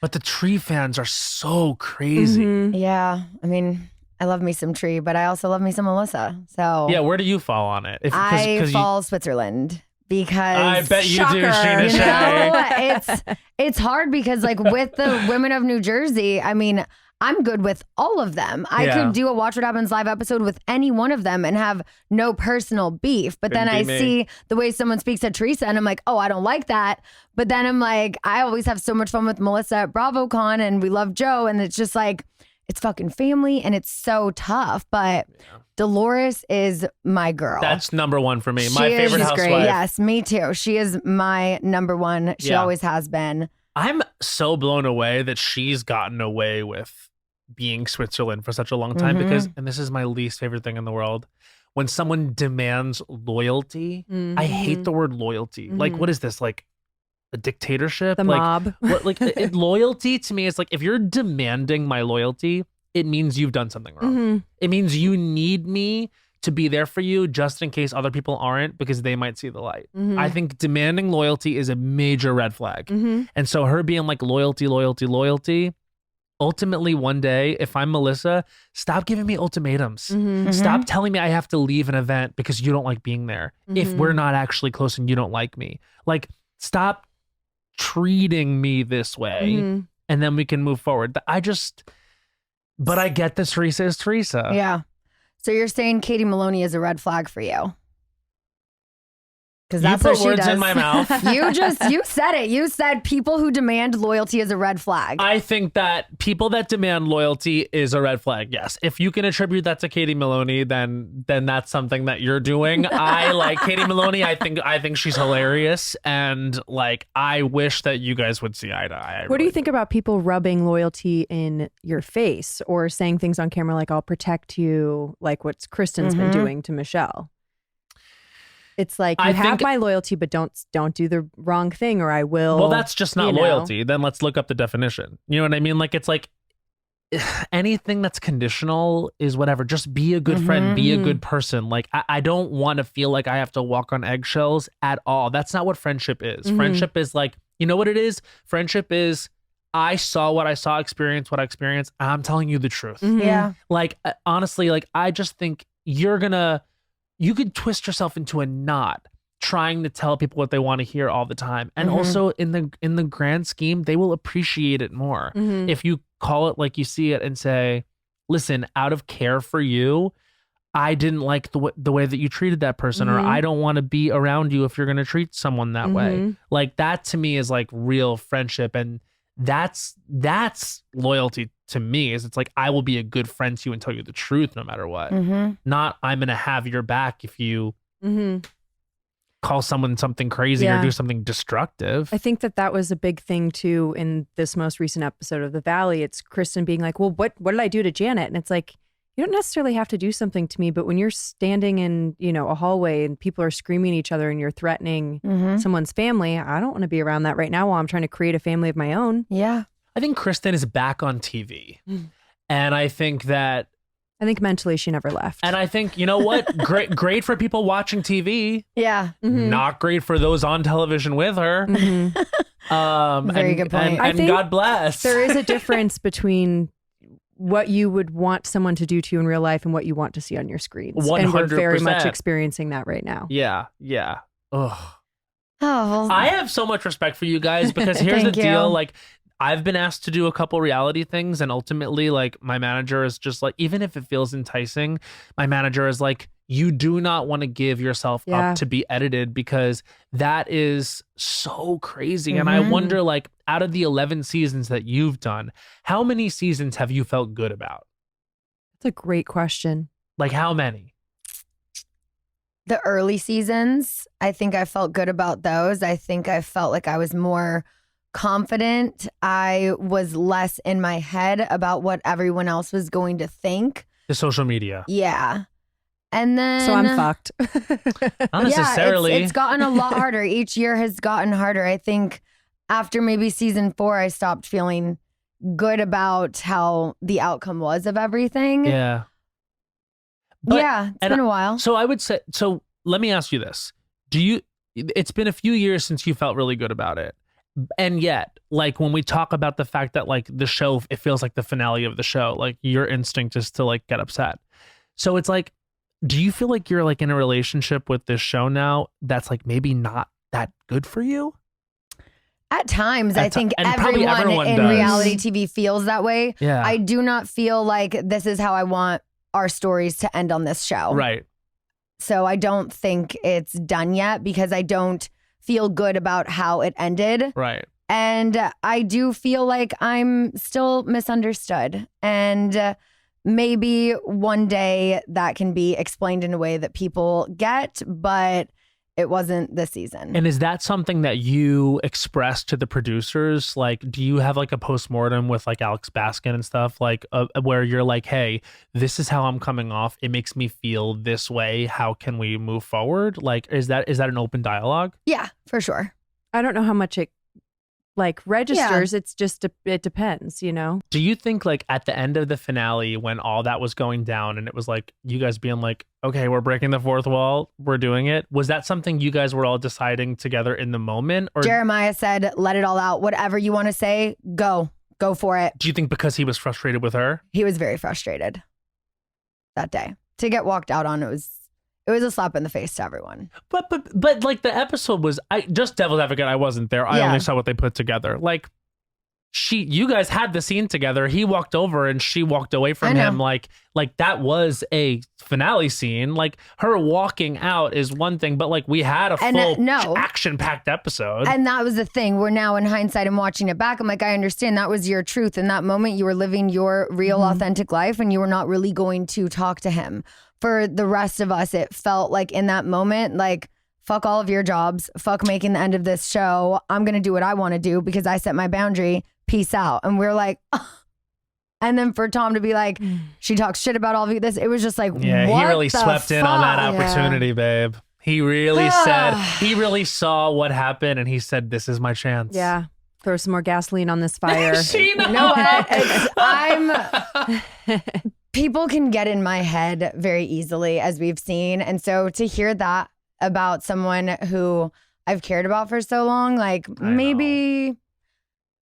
But the Tree fans are so crazy. yeah. I mean, I love me some Tree, but I also love me some Melissa. So Yeah, where do you fall on it? I fall Switzerland. Because I bet you do, Scheana you Janet. know, it's hard because like with the women of New Jersey, I mean, I'm good with all of them. I could do a Watch What Happens live episode with any one of them and have no personal beef. But then I see the way someone speaks to Teresa and I'm like, oh, I don't like that. But then I'm like, I always have so much fun with Melissa at BravoCon and we love Joe. And it's just like, it's fucking family and it's so tough. But Dolores is my girl. That's number one for me. My favorite housewife. Great. Yes, me too. She is my number one. She always has been. I'm so blown away that she's gotten away with being Switzerland for such a long time because, and this is my least favorite thing in the world, when someone demands loyalty, I hate the word loyalty. Like, what is this? Like a dictatorship? The like, mob. Loyalty to me is like, if you're demanding my loyalty, it means you've done something wrong. It means you need me to be there for you just in case other people aren't, because they might see the light. I think demanding loyalty is a major red flag. And so her being like loyalty, ultimately one day, if I'm Melissa, stop giving me ultimatums. Stop telling me I have to leave an event because you don't like being there. If we're not actually close and you don't like me, like, stop treating me this way and then we can move forward. But I get that Teresa is Teresa. Yeah. So you're saying Katie Maloney is a red flag for you? Because You that's put what she words does. in my mouth. You said it. You said people who demand loyalty is a red flag. I think that people that demand loyalty is a red flag. Yes. If you can attribute that to Katie Maloney, then that's something that you're doing. I like Katie Maloney. I think she's hilarious. And like, I wish that you guys would see eye to eye. What do you think about people rubbing loyalty in your face or saying things on camera like, I'll protect you, like what Kristen's been doing to Michelle? It's like, you have my loyalty, but don't do the wrong thing or I will. Well, that's just not loyalty. Then let's look up the definition. You know what I mean? Like, it's like anything that's conditional is whatever. Just be a good friend, be a good person. Like, I don't want to feel like I have to walk on eggshells at all. That's not what friendship is. Friendship is like, you know what it is? Friendship is, I saw what I saw, experienced what I experienced. And I'm telling you the truth. Yeah. Like, honestly, like, I just think you could twist yourself into a knot trying to tell people what they want to hear all the time. And also in the grand scheme, they will appreciate it more. If you call it like you see it and say, listen, out of care for you, I didn't like the way that you treated that person, or I don't want to be around you if you're going to treat someone that way. Like, that to me is like real friendship. And that's loyalty to me. Is it's like, I will be a good friend to you and tell you the truth no matter what. Not, I'm gonna have your back if you call someone something crazy or do something destructive. I think that was a big thing too in this most recent episode of The Valley. It's Kristen being like, well, what did I do to Janet? And it's like, you don't necessarily have to do something to me, but when you're standing in, a hallway and people are screaming at each other and you're threatening someone's family, I don't want to be around that right now while I'm trying to create a family of my own. Yeah. I think Kristen is back on TV. And I think mentally she never left. And I think, you know what? Great for people watching TV. Yeah. Not great for those on television with her. Very good point. I And think God bless. There is a difference between what you would want someone to do to you in real life and what you want to see on your screens. 100%. And we're very much experiencing that right now. Yeah. Ugh. Oh, well, I have so much respect for you guys because here's the Thank you. deal. Like, I've been asked to do a couple reality things, and ultimately, like, my manager is just like, even if it feels enticing, my manager is like, you do not want to give yourself up to be edited because that is so crazy. And I wonder, like, out of the 11 seasons that you've done, how many seasons have you felt good about? That's a great question. Like, how many? the early seasons, I think I felt good about those. I think I felt like I was more confident. I was less in my head about what everyone else was going to think. The social media. Yeah. And then So I'm fucked. Not necessarily. Yeah, it's gotten a lot harder. Each year has gotten harder. I think after maybe season 4, I stopped feeling good about how the outcome was of everything. Yeah. But- yeah, it's been a while. So I would say, so let me ask you this. It's been a few years since you felt really good about it. And yet, like when we talk about the fact that like the show, it feels like the finale of the show, like your instinct is to like get upset. So it's like, do you feel like you're like in a relationship with this show now that's like maybe not that good for you? At times, I think and probably everyone in does. reality TV feels that way. Yeah. I do not feel like this is how I want our stories to end on this show. Right. So I don't think it's done yet because I don't feel good about how it ended. Right. And I do feel like I'm still misunderstood. And maybe one day that can be explained in a way that people get, but it wasn't this season. And is that something that you express to the producers? Like, do you have like a postmortem with like Alex Baskin and stuff, like where you're like, hey, this is how I'm coming off. It makes me feel this way. How can we move forward? Like, is that an open dialogue? Yeah, for sure. I don't know how much it like registers. It's just, it depends, you know? Do you think like at the end of the finale when all that was going down and it was like you guys being like, okay, we're breaking the fourth wall, we're doing it. Was that something you guys were all deciding together in the moment? Or Jeremiah said, let it all out. Whatever you want to say, go for it. do you think because he was frustrated with her? He was very frustrated that day. To get walked out on, it was a slap in the face to everyone. But like the episode was, I just devil's advocate, I wasn't there. I Yeah. only saw what they put together. Like you guys had the scene together. He walked over and she walked away from him. Like that was a finale scene. Like her walking out is one thing, but like we had a full action-packed episode. And that was the thing. We're now in hindsight and watching it back. I'm like, I understand that was your truth. In that moment, you were living your real, authentic life and you were not really going to talk to him. For the rest of us, it felt like in that moment, like, fuck all of your jobs. Fuck making the end of this show. I'm going to do what I want to do because I set my boundary. Peace out. And we're like, oh. And then for Tom to be like, she talks shit about all of you. This, it was just like, yeah, what he really swept fuck? in on that opportunity, babe. He really he really saw what happened and he said, this is my chance. Yeah. Throw some more gasoline on this fire. You know what? People can get in my head very easily, as we've seen. And so to hear that about someone who I've cared about for so long, like maybe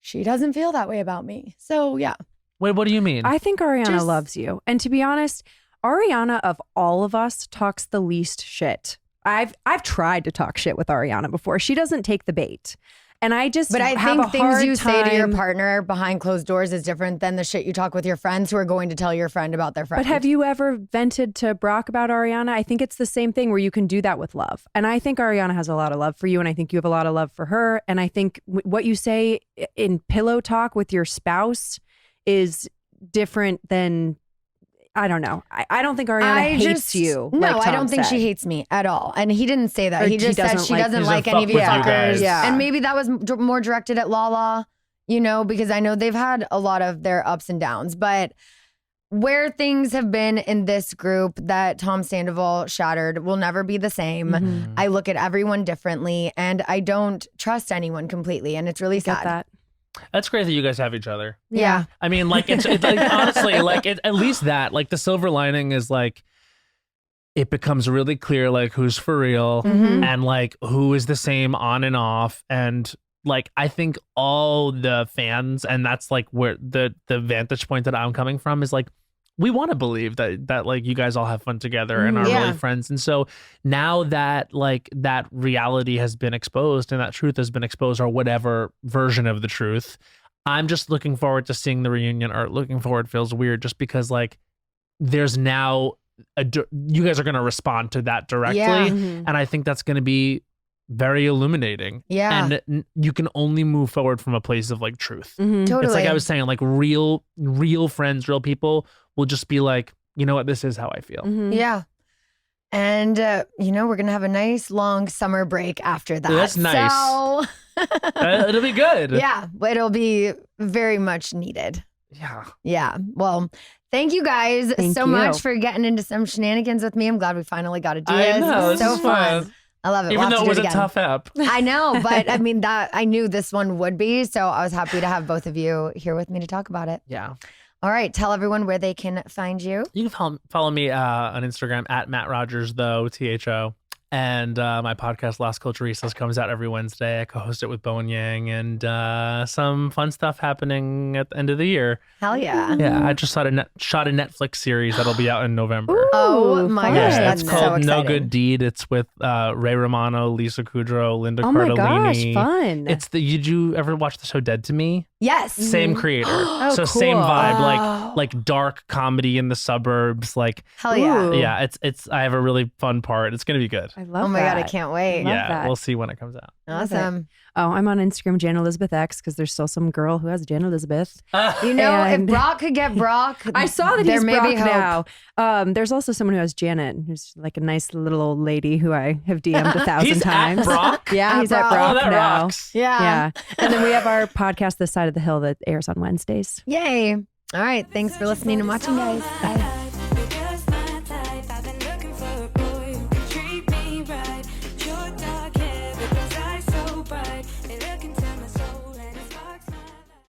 she doesn't feel that way about me. So yeah. Wait, what do you mean? I think Ariana loves you. And to be honest, Ariana of all of us talks the least shit. I've tried to talk shit with Ariana before. She doesn't take the bait. And I just But I have think a things hard you say to your time- partner behind closed doors is different than the shit you talk with your friends who are going to tell your friend about their friend. But have you ever vented to Brock about Ariana? I think it's the same thing where you can do that with love. And I think Ariana has a lot of love for you. And I think you have a lot of love for her. And I think what you say in pillow talk with your spouse is different than, I don't know. I don't think Ariana hates you. No, like I don't Tom think said. she hates me at all. And he didn't say that. Or He just said she doesn't like any of you fuck with you fuckers. guys. Yeah. And maybe that was more directed at Lala, you know, because I know they've had a lot of their ups and downs. But where things have been in this group that Tom Sandoval shattered will never be the same. I look at everyone differently and I don't trust anyone completely. And it's really sad. Get that. That's great that you guys have each other. Yeah. I mean, like, it's like, honestly, like, at least that, like, the silver lining is, like, it becomes really clear, like, who's for real and, like, who is the same on and off. And, like, I think all the fans, and that's, like, where the vantage point that I'm coming from is, like, we want to believe that like you guys all have fun together and are really friends. And so now that like that reality has been exposed and that truth has been exposed, or whatever version of the truth, I'm just looking forward to seeing the reunion. Or looking forward feels weird just because like there's now you guys are going to respond to that directly. And I think that's going to be very illuminating. And you can only move forward from a place of like truth. Totally. It's like I was saying, like real friends, real people will just be like, you know what, this is how I feel. Yeah. And, you know, we're going to have a nice long summer break after that. That's nice. So it'll be good. Yeah. It'll be very much needed. Yeah. Yeah. Well, thank you guys so much for getting into some shenanigans with me. I'm glad we finally got to do this. I know. It's so is fun. I love it. Even We'll though have it to was do a again. tough app. I know, but I mean that I knew this one would be, so I was happy to have both of you here with me to talk about it. Yeah. All right, tell everyone where they can find you. You can follow me on Instagram at Matt Rogers, though, THO. And my podcast, Las Culturistas, comes out every Wednesday. I co-host it with Bo and Yang, and some fun stuff happening at the end of the year. Hell yeah. Yeah, I just shot a Netflix series that'll be out in November. Oh my gosh, Yeah, that's it's so called No exciting. Good Deed. It's with Ray Romano, Lisa Kudrow, Linda Oh my Cardellini. gosh, fun. Did you ever watch the show Dead to Me? Yes. Same creator. Oh, So same cool. vibe, like dark comedy in the suburbs. Like, Hell yeah. Ooh. yeah, it's I have a really fun part. It's gonna be good. I love Oh my that. God, I can't wait. Love Yeah, that. we'll see when it comes out. Awesome. Oh, I'm on Instagram, Jan Elizabeth X, because there's still some girl who has Jan Elizabeth. You know, And- if Brock could get Brock, I saw that there he's may Brock be hope. now. There's also someone who has Janet, who's like a nice little old lady who I have DM'd 1,000 He's times. at Brock? Yeah, he's at Brock. Brock Oh, that now. rocks. Yeah. Yeah. And then we have our podcast, This Side of the Hill, that airs on Wednesdays. Yay. All right. Thanks for listening and watching, guys. Bye.